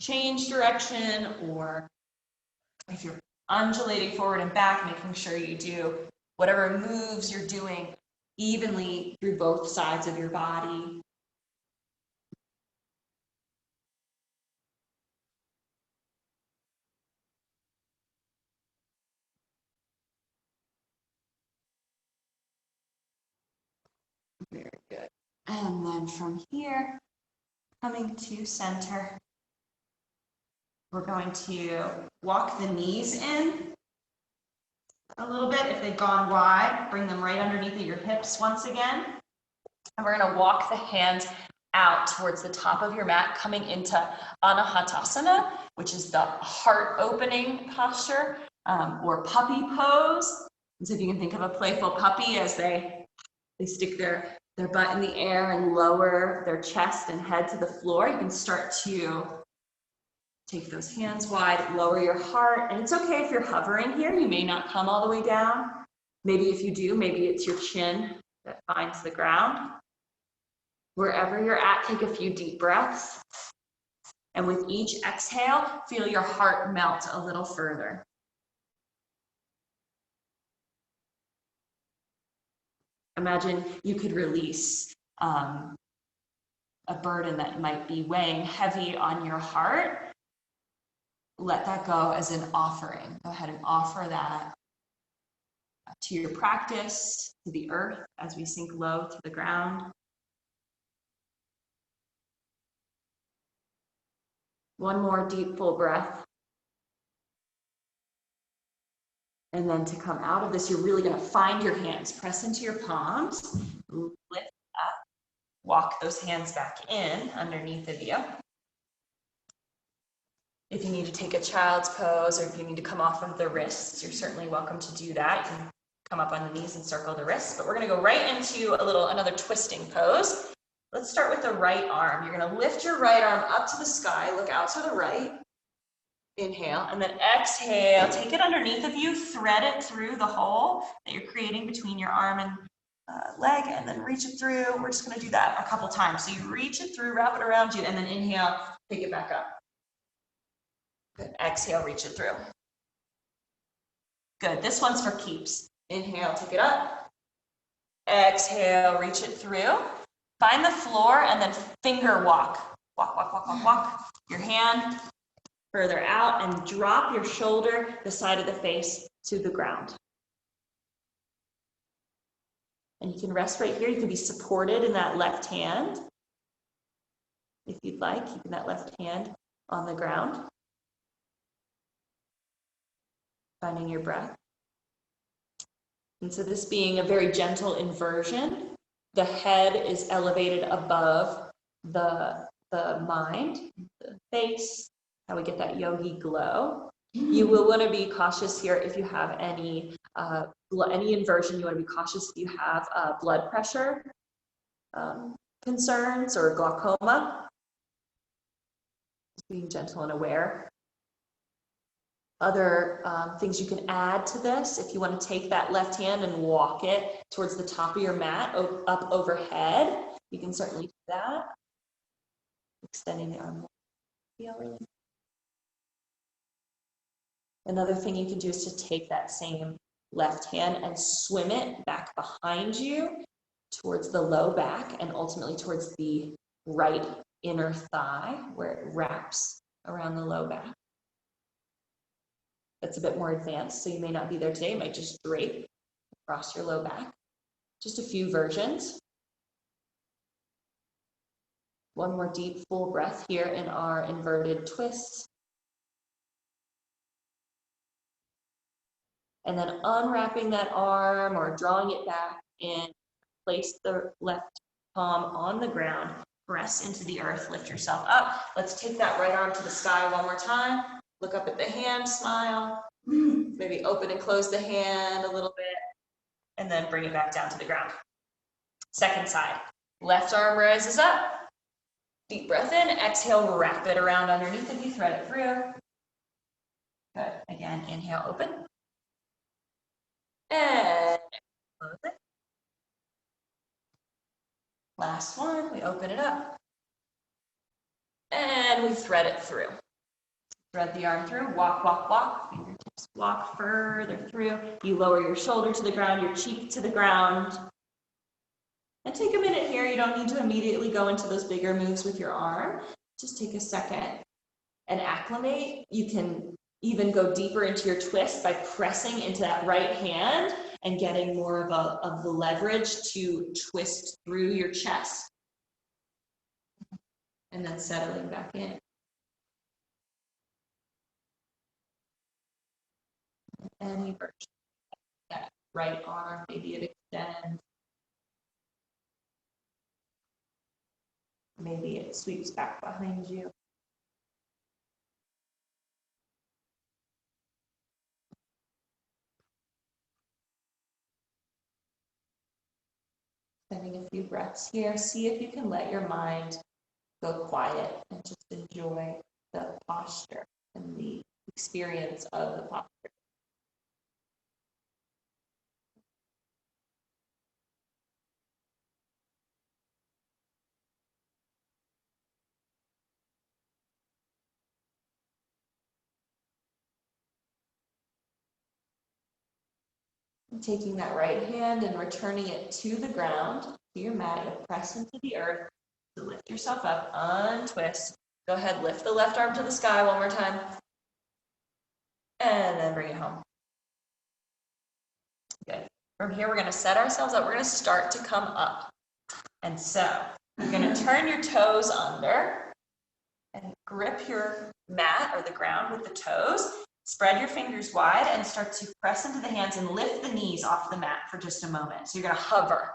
change direction, or if you're undulating forward and back, making sure you do whatever moves you're doing evenly through both sides of your body. Very good. And then from here, coming to center, we're going to walk the knees in a little bit. If they've gone wide, bring them right underneath of your hips once again. And we're going to walk the hands out towards the top of your mat, coming into Anahatasana, which is the heart opening posture, or puppy pose. And so if you can think of a playful puppy as they stick their butt in the air and lower their chest and head to the floor, you can start to take those hands wide, lower your heart. And it's okay if you're hovering here. You may not come all the way down. Maybe if you do, maybe it's your chin that finds the ground. Wherever you're at, take a few deep breaths. And with each exhale, feel your heart melt a little further. Imagine you could release a burden that might be weighing heavy on your heart. Let that go as an offering. Go ahead and offer that to your practice, to the earth as we sink low to the ground. One more deep, full breath. And then to come out of this, you're really going to find your hands. Press into your palms, lift up, walk those hands back in underneath of you. If you need to take a child's pose, or if you need to come off of the wrists, you're certainly welcome to do that. You can come up on the knees and circle the wrists, but we're going to go right into another twisting pose. Let's start with the right arm. You're going to lift your right arm up to the sky, look out to the right. Inhale, and then exhale, take it underneath of you, thread it through the hole that you're creating between your arm and leg, and then reach it through. We're just going to do that a couple times. So you reach it through, wrap it around you, and then inhale, take it back up. Good. Exhale, reach it through. Good. This one's for keeps. Inhale, take it up. Exhale, reach it through. Find the floor and then finger walk. Walk, walk, walk, walk, walk. Your hand further out and drop your shoulder, the side of the face, to the ground. And you can rest right here. You can be supported in that left hand. If you'd like, keeping that left hand on the ground. Finding your breath. And so this being a very gentle inversion, the head is elevated above the mind, the face, how we get that yogi glow. You will want to be cautious here if you have any inversion. You want to be cautious if you have blood pressure concerns or glaucoma. Just being gentle and aware. Other things you can add to this, if you want to take that left hand and walk it towards the top of your mat, up overhead, you can certainly do that. Extending the arm. Feel really. Another thing you can do is to take that same left hand and swim it back behind you towards the low back and ultimately towards the right inner thigh where it wraps around the low back. That's a bit more advanced, so you may not be there today. It might just drape across your low back. Just a few versions. One more deep, full breath here in our inverted twist. And then unwrapping that arm or drawing it back and place the left palm on the ground. Press into the earth, lift yourself up. Let's take that right arm to the sky one more time. Look up at the hand, smile. Maybe open and close the hand a little bit. And then bring it back down to the ground. Second side. Left arm rises up. Deep breath in. Exhale, wrap it around underneath of you. Thread it through. Good. Again, inhale, open. And close it. Last one, we open it up. And we thread it through. Thread the arm through, walk, walk, walk. Fingertips walk further through. You lower your shoulder to the ground, your cheek to the ground. And take a minute here. You don't need to immediately go into those bigger moves with your arm. Just take a second and acclimate. You can even go deeper into your twist by pressing into that right hand and getting more of the leverage to twist through your chest. And then settling back in. Any version. That right arm, maybe it extends. Maybe it sweeps back behind you. Spending a few breaths here. See if you can let your mind go quiet and just enjoy the posture and the experience of the posture. Taking that right hand and returning it to the ground, to your mat, you'll press into the earth to lift yourself up, untwist. Go ahead, lift the left arm to the sky one more time. And then bring it home. Good. From here, we're going to set ourselves up. We're going to start to come up. And so, you're going to turn your toes under and grip your mat or the ground with the toes. Spread your fingers wide and start to press into the hands and lift the knees off the mat for just a moment. So you're going to hover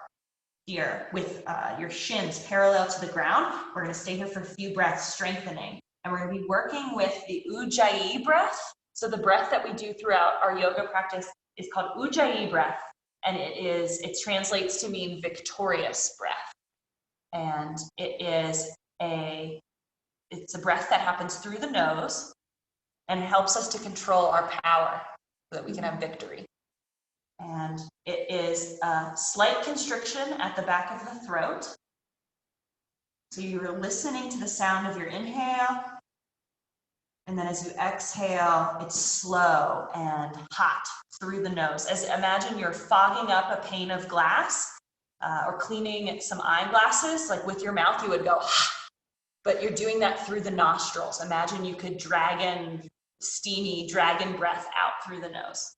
here with your shins parallel to the ground. We're going to stay here for a few breaths, strengthening. And we're going to be working with the Ujjayi Breath. So the breath that we do throughout our yoga practice is called Ujjayi Breath. And it translates to mean victorious breath. And it's a breath that happens through the nose. And helps us to control our power so that we can have victory. And it is a slight constriction at the back of the throat. So you're listening to the sound of your inhale. And then as you exhale, it's slow and hot through the nose. Imagine you're fogging up a pane of glass or cleaning some eyeglasses. Like with your mouth, you would go, but you're doing that through the nostrils. Imagine you could steamy dragon breath out through the nose.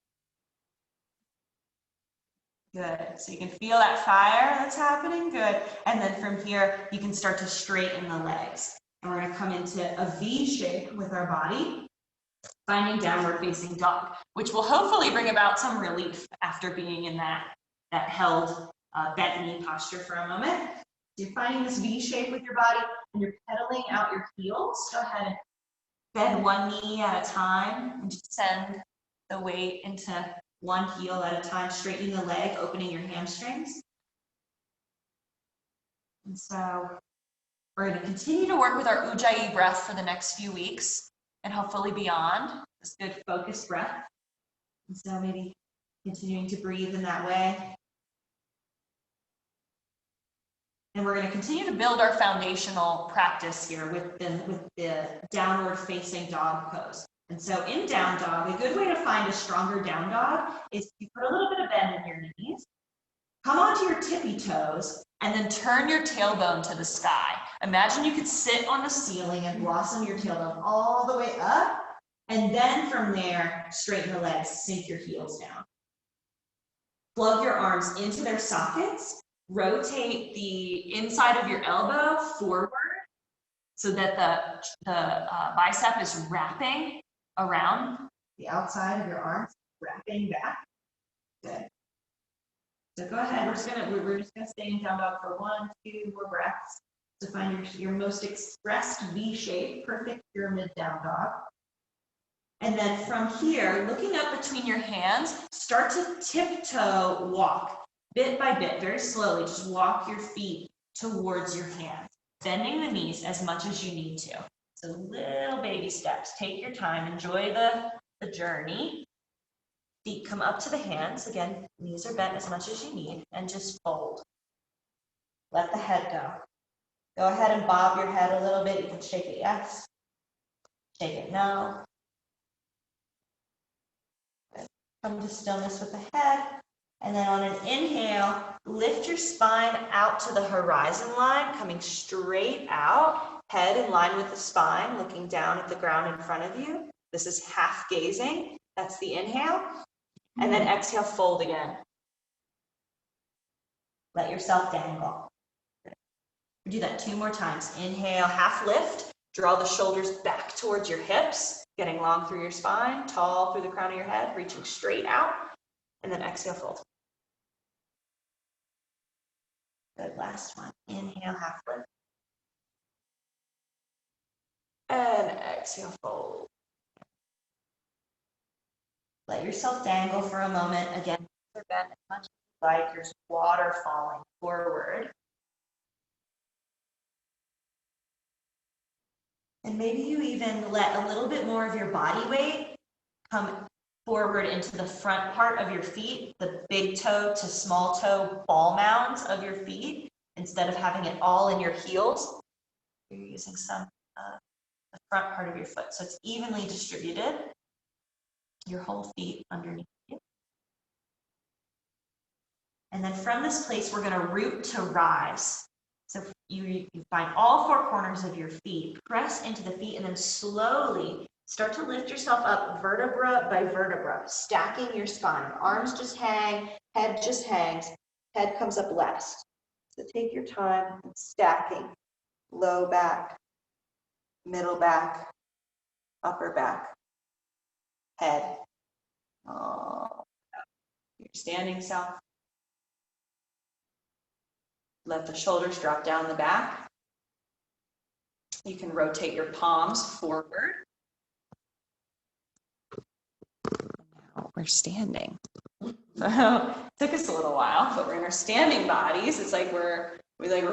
Good. So you can feel that fire that's happening. Good. And then from here, you can start to straighten the legs. And we're going to come into a V shape with our body, finding downward facing dog, which will hopefully bring about some relief after being in that held bent knee posture for a moment. So you're finding this V shape with your body and you're pedaling out your heels. Go ahead and bend one knee at a time and just send the weight into one heel at a time, straightening the leg, opening your hamstrings. And so we're going to continue to work with our Ujjayi breath for the next few weeks and hopefully beyond. This good focused breath. And so maybe continuing to breathe in that way. And we're going to continue to build our foundational practice here with the downward facing dog pose. And so in down dog, a good way to find a stronger down dog is to put a little bit of bend in your knees, Come onto your tippy toes and then turn your tailbone to the sky. Imagine you could sit on the ceiling and blossom your tailbone all the way up. And then from there, straighten the legs, sink your heels down. Plug your arms into their sockets. Rotate the inside of your elbow forward so that the bicep is wrapping around the outside of your arms, wrapping back. Good. So go ahead. We're just gonna stay in down dog for 1, 2 more breaths to find your most expressed V shape, perfect pyramid down dog. And then from here, looking up between your hands, start to tiptoe walk, bit by bit, very slowly. Just walk your feet towards your hands, bending the knees as much as you need to. So little baby steps. Take your time. Enjoy the journey. Feet come up to the hands. Again, knees are bent as much as you need, and just fold. Let the head go. Go ahead and bob your head a little bit. You can shake it yes, shake it no. Come to stillness with the head, and then on an inhale, lift your spine out to the horizon line, coming straight out, head in line with the spine, looking down at the ground in front of you. This is half gazing. That's the inhale. And then exhale, fold again. Let yourself dangle. Do that 2 more times. Inhale, half lift. Draw the shoulders back towards your hips, getting long through your spine, tall through the crown of your head, reaching straight out, and then exhale, fold. Good, last one. Inhale, half lift. And exhale, fold. Let yourself dangle for a moment. Again, bend as much as you like. There's water falling forward. And maybe you even let a little bit more of your body weight come forward into the front part of your feet, the big toe to small toe ball mounds of your feet, instead of having it all in your heels. You're using some the front part of your foot, so it's evenly distributed. Your whole feet underneath you. And then from this place, we're going to root to rise. So you find all 4 corners of your feet, press into the feet, and then slowly start to lift yourself up vertebra by vertebra, stacking your spine. Arms just hang, head just hangs, head comes up last. So take your time and stacking, low back, middle back, upper back, head. Oh, your standing self. Let the shoulders drop down the back. You can rotate your palms forward. Now we're standing. So it took us a little while, but we're in our standing bodies. It's like we're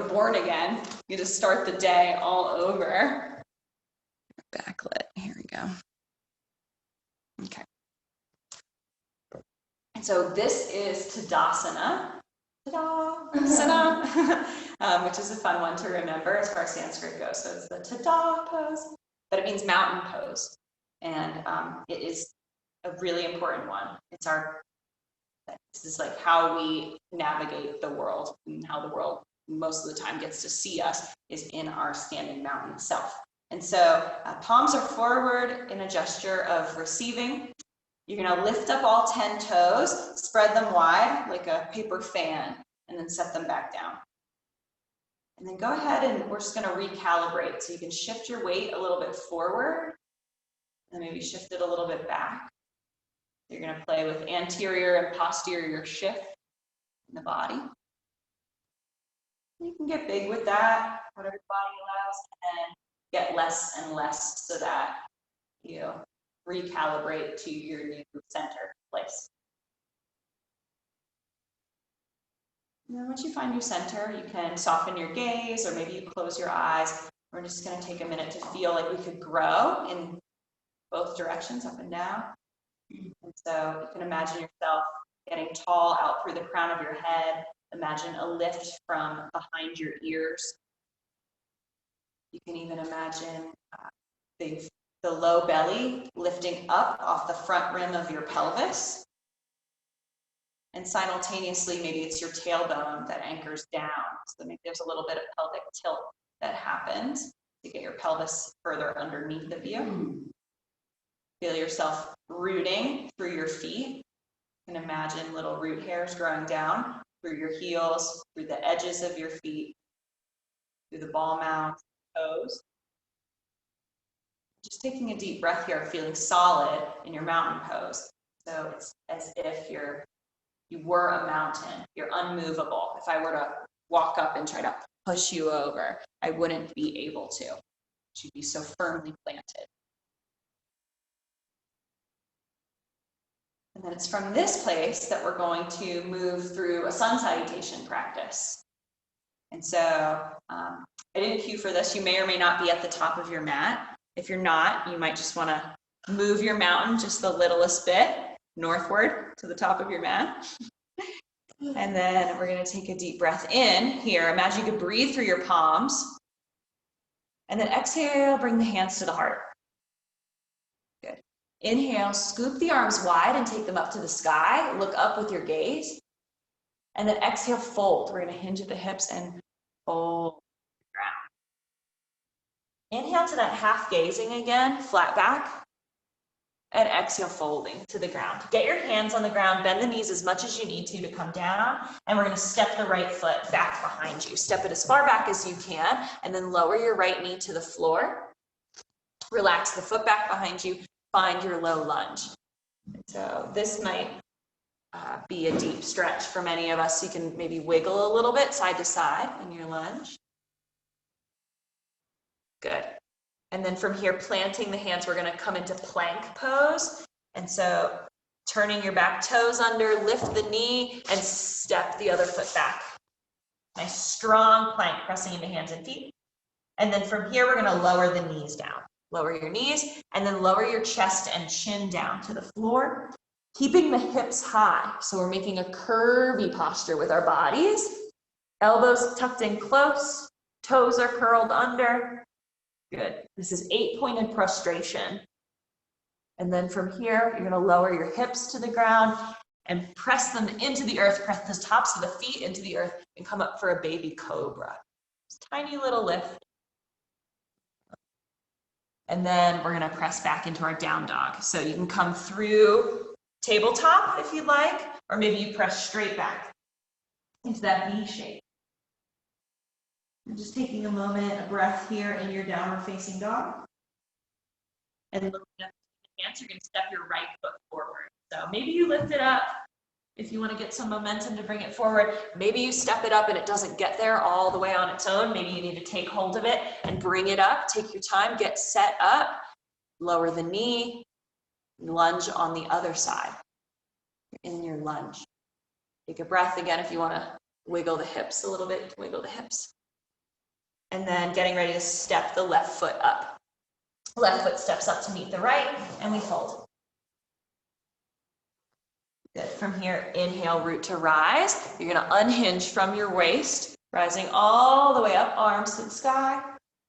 born again. You just start the day all over. Backlit. Here we go. Okay. And so this is Tadasana. Tadasana, which is a fun one to remember as far as Sanskrit goes. So it's the Tada pose, but it means mountain pose. And it is a really important one. This is like how we navigate the world, and how the world most of the time gets to see us is in our standing mountain self. And so palms are forward in a gesture of receiving. You're going to lift up all 10 toes, spread them wide like a paper fan, and then set them back down. And then go ahead and we're just going to recalibrate. So you can shift your weight a little bit forward, and maybe shift it a little bit back. You're going to play with anterior and posterior shift in the body. You can get big with that, whatever your body allows, and get less and less so that you recalibrate to your new center place. And then once you find your center, you can soften your gaze, or maybe you close your eyes. We're just going to take a minute to feel like we could grow in both directions, up and down. And so you can imagine yourself getting tall out through the crown of your head. Imagine a lift from behind your ears. You can even imagine the low belly lifting up off the front rim of your pelvis. And simultaneously, maybe it's your tailbone that anchors down. So maybe there's a little bit of pelvic tilt that happens to get your pelvis further underneath of you. Feel yourself rooting through your feet. You can imagine little root hairs growing down through your heels, through the edges of your feet, through the ball mounds, toes. Just taking a deep breath here, feeling solid in your mountain pose. So it's as if you were a mountain, you're unmovable. If I were to walk up and try to push you over, I wouldn't be able to. You'd be so firmly planted. And then it's from this place that we're going to move through a sun salutation practice. And so I didn't cue for this. You may or may not be at the top of your mat. If you're not, you might just want to move your mountain just the littlest bit northward to the top of your mat. And then we're going to take a deep breath in here. Imagine you could breathe through your palms. And then exhale, bring the hands to the heart. Good. Inhale, scoop the arms wide and take them up to the sky. Look up with your gaze. And then exhale, fold. We're going to hinge at the hips and fold. Inhale to that half gazing again, flat back. And exhale, folding to the ground. Get your hands on the ground, bend the knees as much as you need to come down. And we're going to step the right foot back behind you. Step it as far back as you can, and then lower your right knee to the floor. Relax the foot back behind you. Find your low lunge. So this might be a deep stretch for many of us. You can maybe wiggle a little bit side to side in your lunge. Good. And then from here, planting the hands, we're going to come into plank pose. And so turning your back toes under, lift the knee, and step the other foot back. Nice strong plank, pressing into hands and feet. And then from here, we're going to lower the knees down. Lower your knees, and then lower your chest and chin down to the floor, keeping the hips high. So we're making a curvy posture with our bodies. Elbows tucked in close, toes are curled under. Good. This is 8-pointed prostration. And then from here, you're going to lower your hips to the ground and press them into the earth, press the tops of the feet into the earth, and come up for a baby cobra. Just tiny little lift. And then we're going to press back into our down dog. So you can come through tabletop if you'd like, or maybe you press straight back into that V shape. And just taking a moment, a breath here in your downward facing dog. And looking up the hands, you're going to step your right foot forward. So maybe you lift it up if you want to get some momentum to bring it forward. Maybe you step it up and it doesn't get there all the way on its own. Maybe you need to take hold of it and bring it up. Take your time, get set up, lower the knee, lunge on the other side. You're in your lunge. Take a breath again if you want to wiggle the hips a little bit, wiggle the hips. And then getting ready to step the left foot up. Left foot steps up to meet the right, and we fold. Good. From here, inhale, root to rise. You're going to unhinge from your waist, rising all the way up, arms to the sky,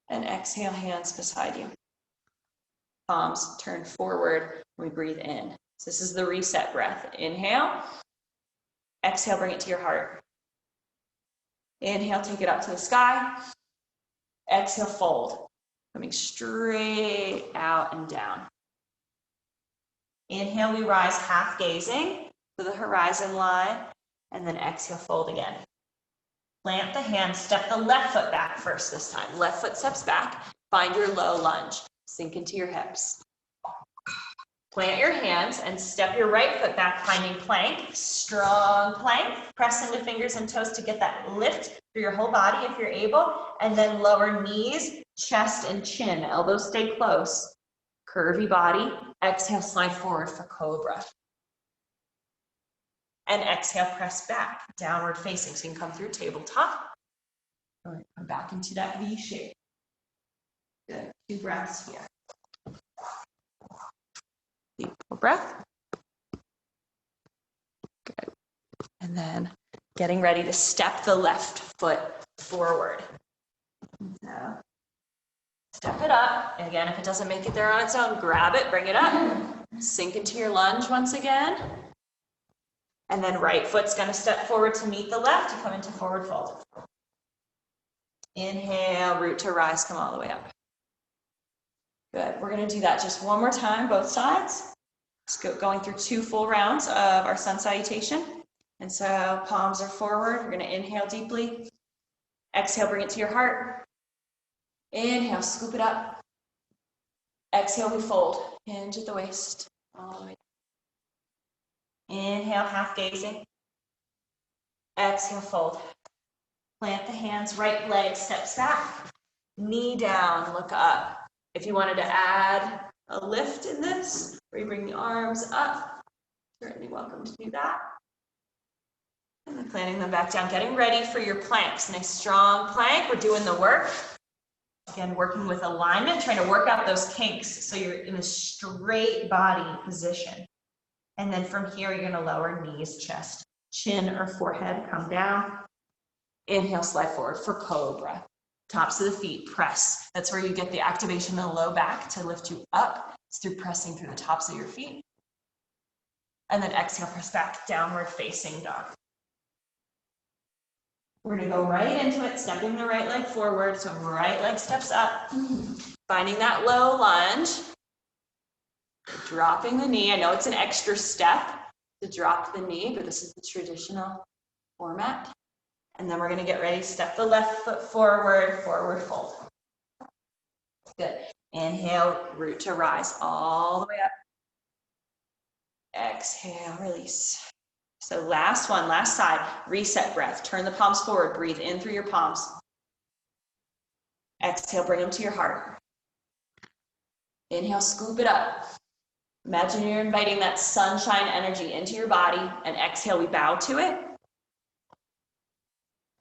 and exhale, hands beside you. Palms turn forward, we breathe in. So this is the reset breath. Inhale. Exhale, bring it to your heart. Inhale, take it up to the sky. Exhale, fold. Coming straight out and down. Inhale, we rise half gazing to the horizon line, and then exhale, fold again. Plant the hands, step the left foot back first this time. Left foot steps back, find your low lunge. Sink into your hips. Plant your hands and step your right foot back, finding plank, strong plank. Press into fingers and toes to get that lift through your whole body if you're able. And then lower knees, chest, and chin. Elbows stay close. Curvy body. Exhale, slide forward for Cobra. And exhale, press back, downward facing. So you can come through tabletop. Or come back into that V shape. Good. 2 breaths here. Deep breath. Good. And then getting ready to step the left foot forward. So step it up. And again, if it doesn't make it there on its own, grab it, bring it up. Sink into your lunge once again. And then right foot's going to step forward to meet the left. You come into forward fold. Inhale, root to rise, come all the way up. Good. We're going to do that just one more time, both sides. Just going through 2 full rounds of our sun salutation. And so palms are forward. We're going to inhale deeply. Exhale, bring it to your heart. Inhale, scoop it up. Exhale, we fold. Hinge at the waist. All the way. Inhale, half gazing. Exhale, fold. Plant the hands, right leg steps back. Knee down, look up. If you wanted to add a lift in this, where you bring the arms up, certainly welcome to do that. And then planting them back down, getting ready for your planks. Nice strong plank, we're doing the work. Again, working with alignment, trying to work out those kinks so you're in a straight body position. And then from here, you're gonna lower knees, chest, chin or forehead, come down. Inhale, slide forward for Cobra. Tops of the feet, press. That's where you get the activation in the low back to lift you up. It's through pressing through the tops of your feet. And then exhale, press back, downward facing dog. We're gonna go right into it, stepping the right leg forward. So right leg steps up, finding that low lunge, dropping the knee. I know it's an extra step to drop the knee, but this is the traditional format. And then we're gonna get ready, step the left foot forward, forward fold. Good. Inhale, root to rise all the way up. Exhale, release. So last one, last side, reset breath. Turn the palms forward, breathe in through your palms. Exhale, bring them to your heart. Inhale, scoop it up. Imagine you're inviting that sunshine energy into your body, and exhale, we bow to it.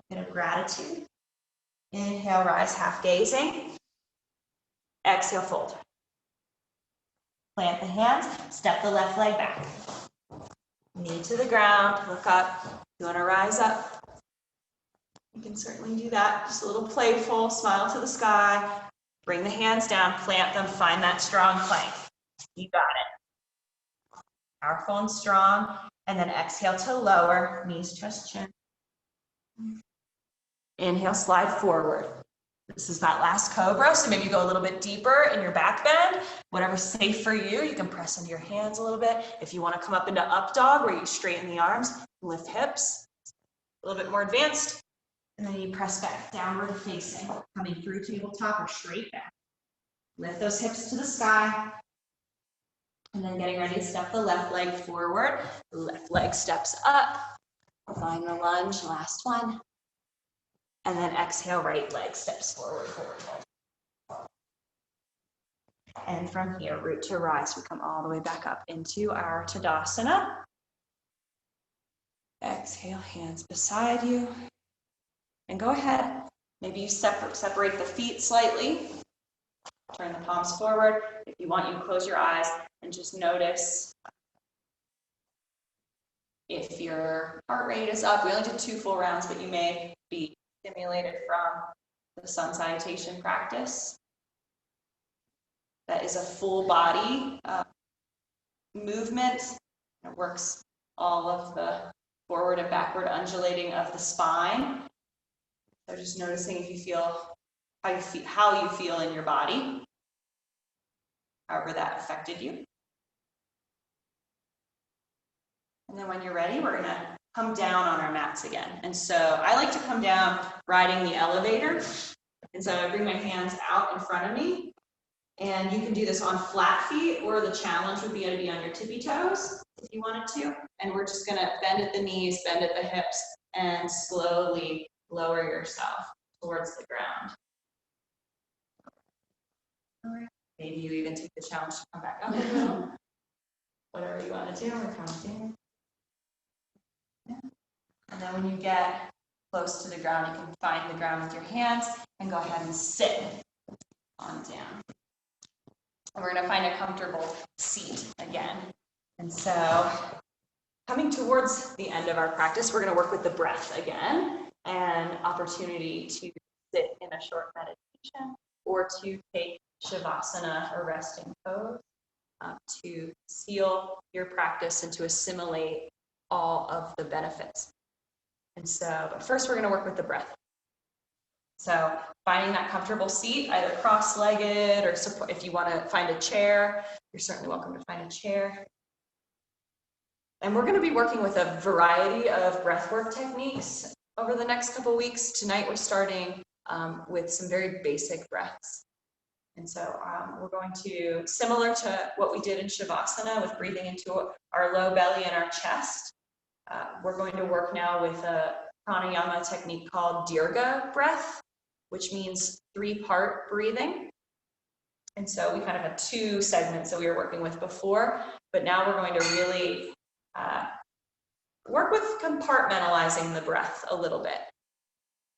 Bit of gratitude. Inhale, rise, half gazing. Exhale, fold. Plant the hands, step the left leg back. Knee to the ground, look up. You want to rise up? You can certainly do that. Just a little playful, smile to the sky. Bring the hands down, plant them, find that strong plank. You got it. Powerful and strong. And then exhale to lower, knees, chest, chin. Inhale, slide forward. This is that last Cobra, so maybe go a little bit deeper in your back bend. Whatever's safe for you, you can press into your hands a little bit. If you want to come up into up dog, where you straighten the arms, lift hips, a little bit more advanced, and then you press back, downward facing, coming through tabletop or straight back. Lift those hips to the sky, and then getting ready to step the left leg forward. The left leg steps up, find the lunge, last one. And then exhale, right leg steps forward, forward fold. And from here, root to rise, we come all the way back up into our Tadasana. Exhale, hands beside you. And go ahead. Maybe you separate the feet slightly. Turn the palms forward. If you want, you can close your eyes and just notice if your heart rate is up. We only did 2 full rounds, but you may be stimulated from the sun salutation practice. That is a full body movement. It works all of the forward and backward undulating of the spine. So just noticing if you feel how you feel in your body, however that affected you. And then when you're ready, we're gonna come down on our mats again. And so I like to come down riding the elevator. And so I bring my hands out in front of me. And you can do this on flat feet, or the challenge would be to be on your tippy toes if you wanted to. And we're just gonna bend at the knees, bend at the hips, and slowly lower yourself towards the ground. Maybe you even take the challenge to come back up. Whatever you want to do, we're counting. Yeah. And then when you get close to the ground, you can find the ground with your hands and go ahead and sit on down. And we're going to find a comfortable seat again. And so coming towards the end of our practice, we're going to work with the breath again, and opportunity to sit in a short meditation or to take Shavasana or resting pose to seal your practice and to assimilate all of the benefits. And so, but first we're going to work with the breath. So finding that comfortable seat, either cross-legged or support. If you want to find a chair, you're certainly welcome to find a chair. And we're going to be working with a variety of breathwork techniques over the next couple of weeks. Tonight we're starting with some very basic breaths. And so we're going to, similar to what we did in Shavasana with breathing into our low belly and our chest, we're going to work now with a Pranayama technique called Ujjayi Breath, which means 3-part breathing. And so we kind of had 2 segments that we were working with before, but now we're going to really work with compartmentalizing the breath a little bit.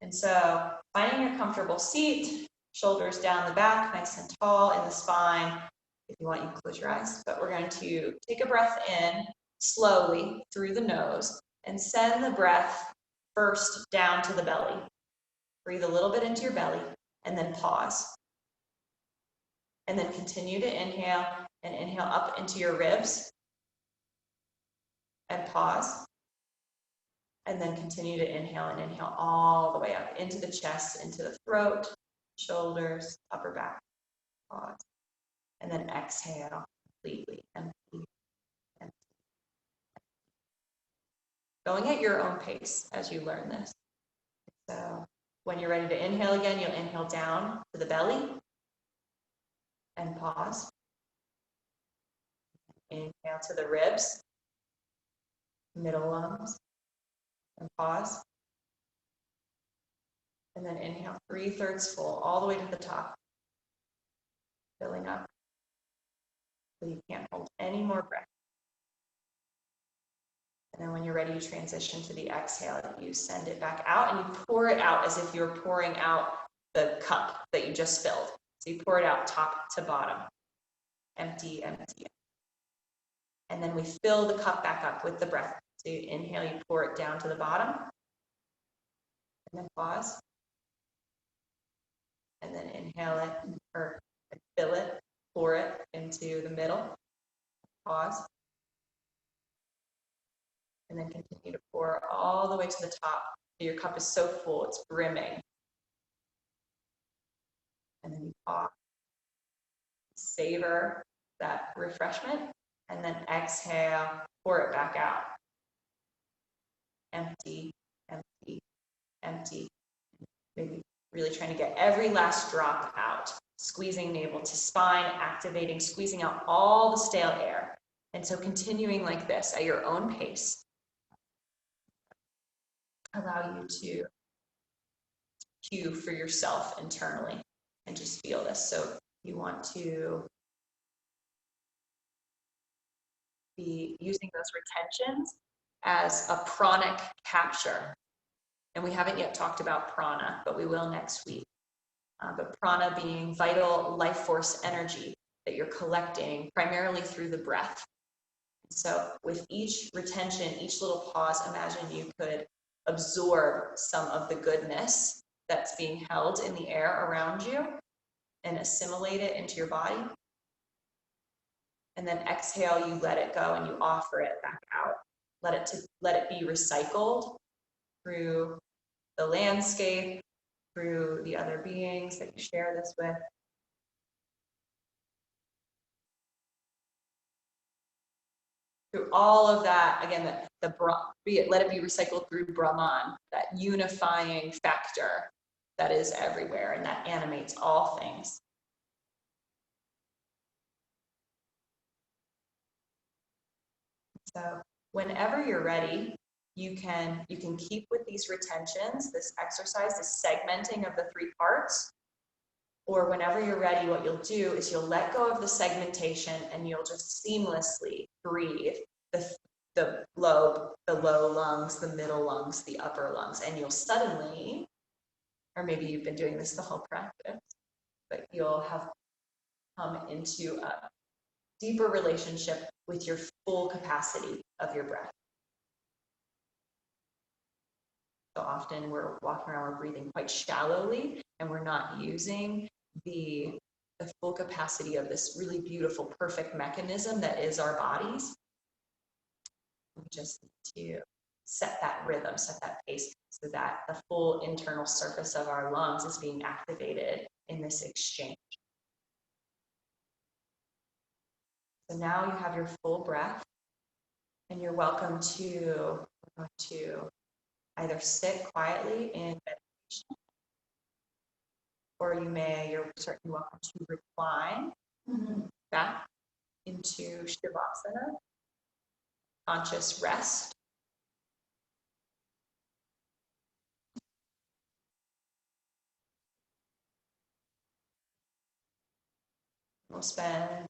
And so finding your comfortable seat, shoulders down the back, nice and tall in the spine. If you want, you can close your eyes, but we're going to take a breath in slowly through the nose and send the breath first down to the belly. Breathe a little bit into your belly and then pause. And then continue to inhale and inhale up into your ribs and pause. And then continue to inhale and inhale all the way up into the chest, into the throat, shoulders, upper back, pause. And then exhale completely, empty, empty. Going at your own pace as you learn this. So when you're ready to inhale again, you'll inhale down to the belly and pause. Inhale to the ribs, middle lungs, and pause. And then inhale 3/3 full, all the way to the top, filling up so you can't hold any more breath. And then when you're ready to transition to the exhale, you send it back out and you pour it out as if you're pouring out the cup that you just filled. So you pour it out top to bottom, empty, empty. And then we fill the cup back up with the breath. So you inhale, you pour it down to the bottom, and then pause. And then inhale it, or fill it, pour it into the middle, pause. And then continue to pour all the way to the top. Your cup is so full, it's brimming. And then you pause. Savor that refreshment. And then exhale, pour it back out. Empty, empty, empty. Maybe really trying to get every last drop out. Squeezing navel to spine, activating, squeezing out all the stale air. And so continuing like this at your own pace. Allow you to cue for yourself internally and just feel this. So you want to be using those retentions as a pranic capture. And we haven't yet talked about prana, but we will next week. But prana being vital life force energy that you're collecting primarily through the breath. So with each retention, each little pause, imagine you could absorb some of the goodness that's being held in the air around you and assimilate it into your body. And then exhale, you let it go and you offer it back out. Let it be recycled through the landscape, through the other beings that you share this with. Through all of that, again, let it be recycled through Brahman, that unifying factor that is everywhere and that animates all things. So whenever you're ready, you can keep with these retentions, this exercise, this segmenting of the 3 parts. Or whenever you're ready, what you'll do is you'll let go of the segmentation and you'll just seamlessly breathe the low lungs, the middle lungs, the upper lungs, and you'll suddenly, or maybe you've been doing this the whole practice, but you'll have come into a deeper relationship with your full capacity of your breath. So often we're walking around, we're breathing quite shallowly, and we're not using the full capacity of this really beautiful, perfect mechanism that is our bodies. We just need to set that rhythm, set that pace, so that the full internal surface of our lungs is being activated in this exchange. So now you have your full breath, and you're welcome to either sit quietly in meditation, or you're certainly welcome to recline back into Shavasana, conscious rest. We'll spend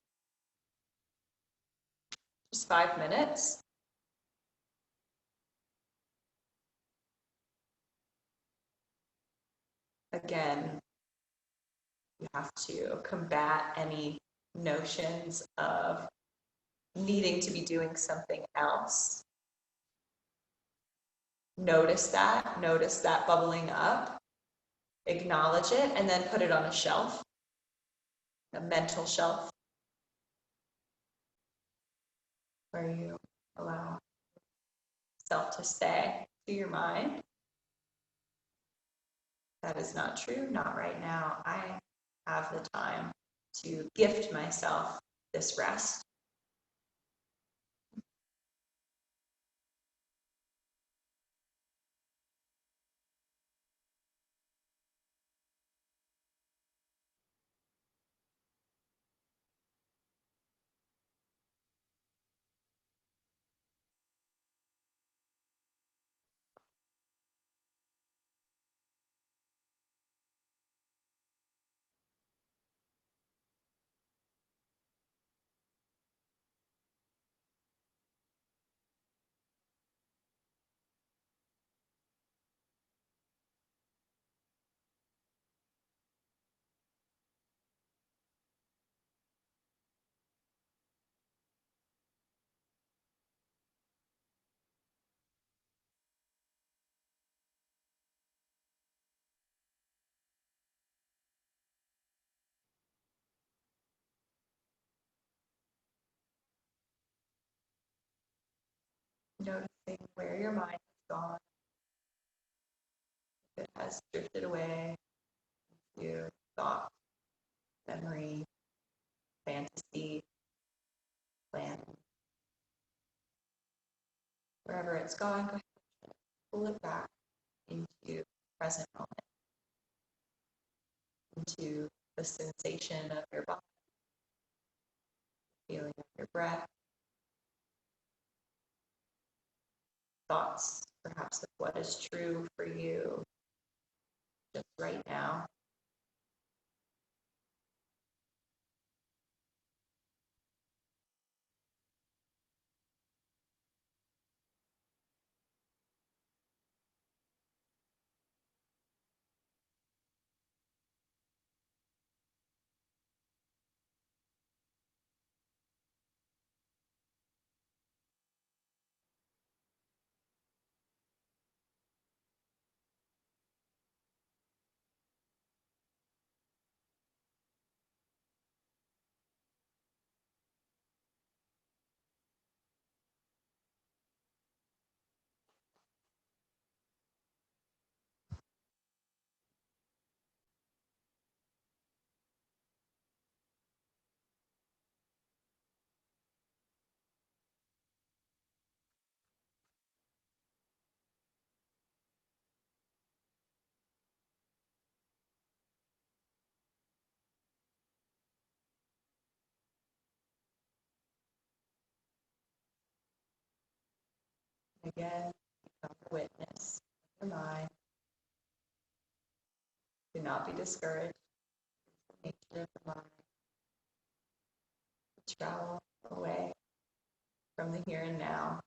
just 5 minutes. Again, you have to combat any notions of needing to be doing something else. Notice that bubbling up, acknowledge it, and then put it on a shelf, a mental shelf, where you allow yourself to say to your mind, that is not true, not right now. I have the time to gift myself this rest. Noticing where your mind has gone, if it has drifted away into thought, memory, fantasy, planning. Wherever it's gone, go ahead and pull it back into the present moment, into the sensation of your body, feeling of your breath, thoughts perhaps of what is true for you just right now. Again, become a witness of your mind. Do not be discouraged. The nature of the mind to travel away from the here and now.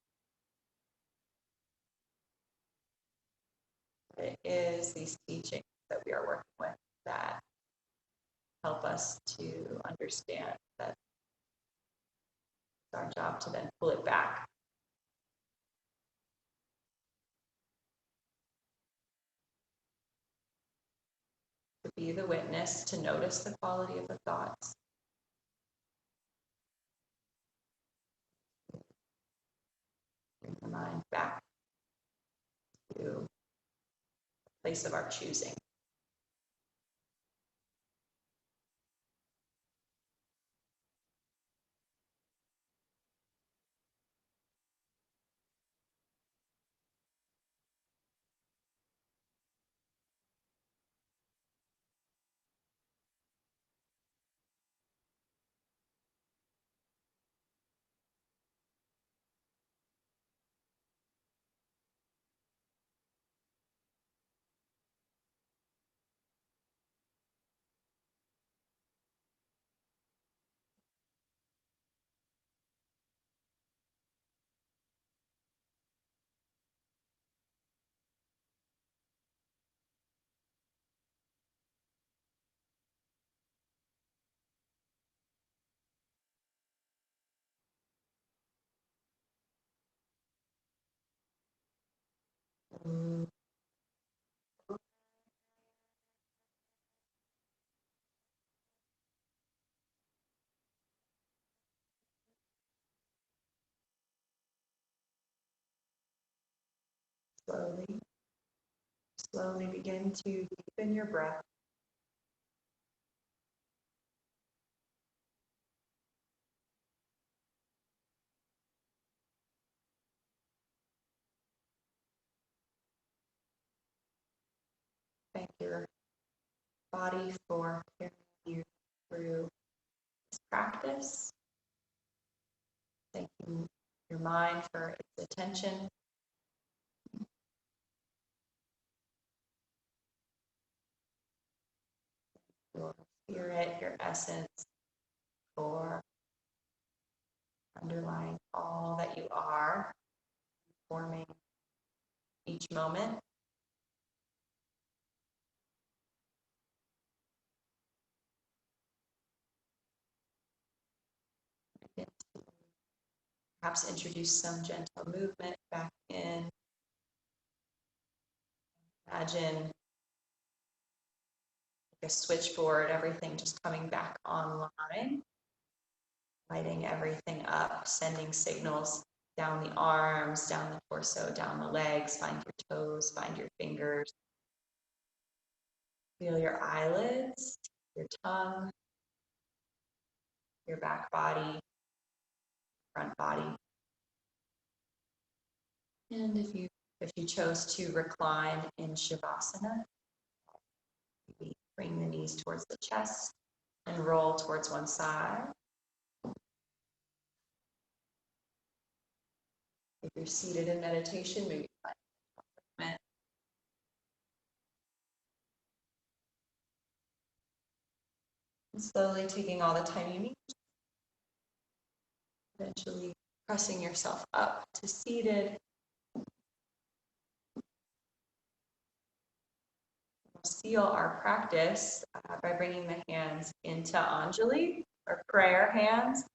It is these teachings that we are working with that help us to understand that it's our job to then pull it back. To be the witness, to notice the quality of the thoughts. place of our choosing. Slowly begin to deepen your breath. Thank your body for carrying you through this practice. Thank you, your mind, for its attention. Your spirit, your essence, for underlying all that you are, forming each moment. Begin to perhaps introduce some gentle movement back in. Imagine like a switchboard, everything just coming back online, lighting everything up, sending signals down the arms, down the torso, down the legs. Find your toes, find your fingers. Feel your eyelids, your tongue, your back body, front body. And if you chose to recline in Shavasana, maybe bring the knees towards the chest and roll towards one side. If you're seated in meditation, maybe find movement. And slowly taking all the time you need. Eventually pressing yourself up to seated. We'll seal our practice by bringing the hands into Anjali, or prayer hands.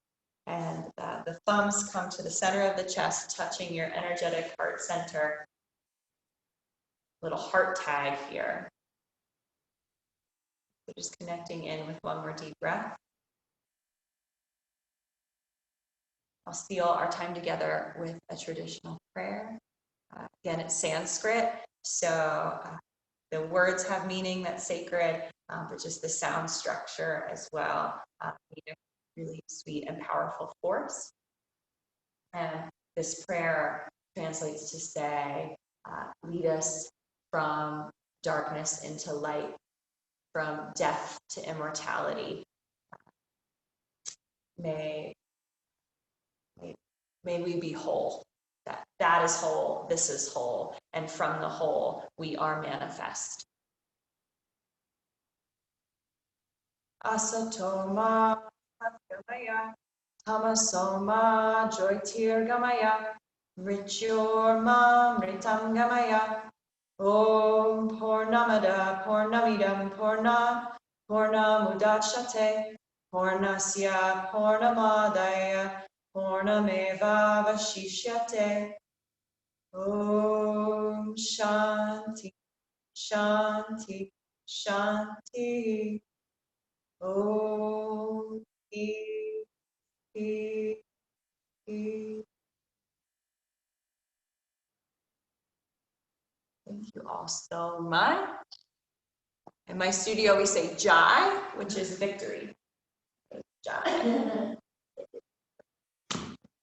And the thumbs come to the center of the chest, touching your energetic heart center. Little heart tag here. So just connecting in with one more deep breath. I'll seal our time together with a traditional prayer. Again, it's Sanskrit, so the words have meaning that's sacred, but just the sound structure as well. Really sweet and powerful force. And this prayer translates to say, lead us from darkness into light, from death to immortality. May we be whole. That is whole, this is whole, and from the whole we are manifest. Asatoma Gamaya, Tamasoma Joytir Gamaya, Richoorma Mritam Gamaya, Om Purnamada Purnamidam Purnamudachate, Purnasya Purnamadaya, Purnameva Vashishyate. Om Shanti, Shanti, Shanti. Om Peace, Peace, Peace. Thank you all so much. In my studio, we say Jai, which is victory. Jai.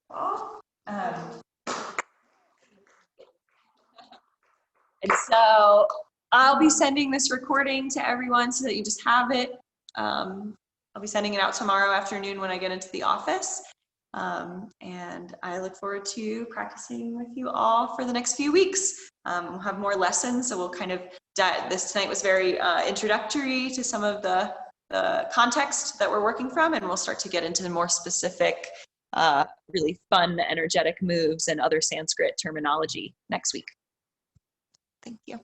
Oh, and so I'll be sending this recording to everyone so that you just have it. I'll be sending it out tomorrow afternoon when I get into the office. And I look forward to practicing with you all for the next few weeks. We'll have more lessons, so we'll kind of this tonight was very introductory to some of the context that we're working from, and we'll start to get into the more specific, really fun, energetic moves and other Sanskrit terminology next week. Thank you.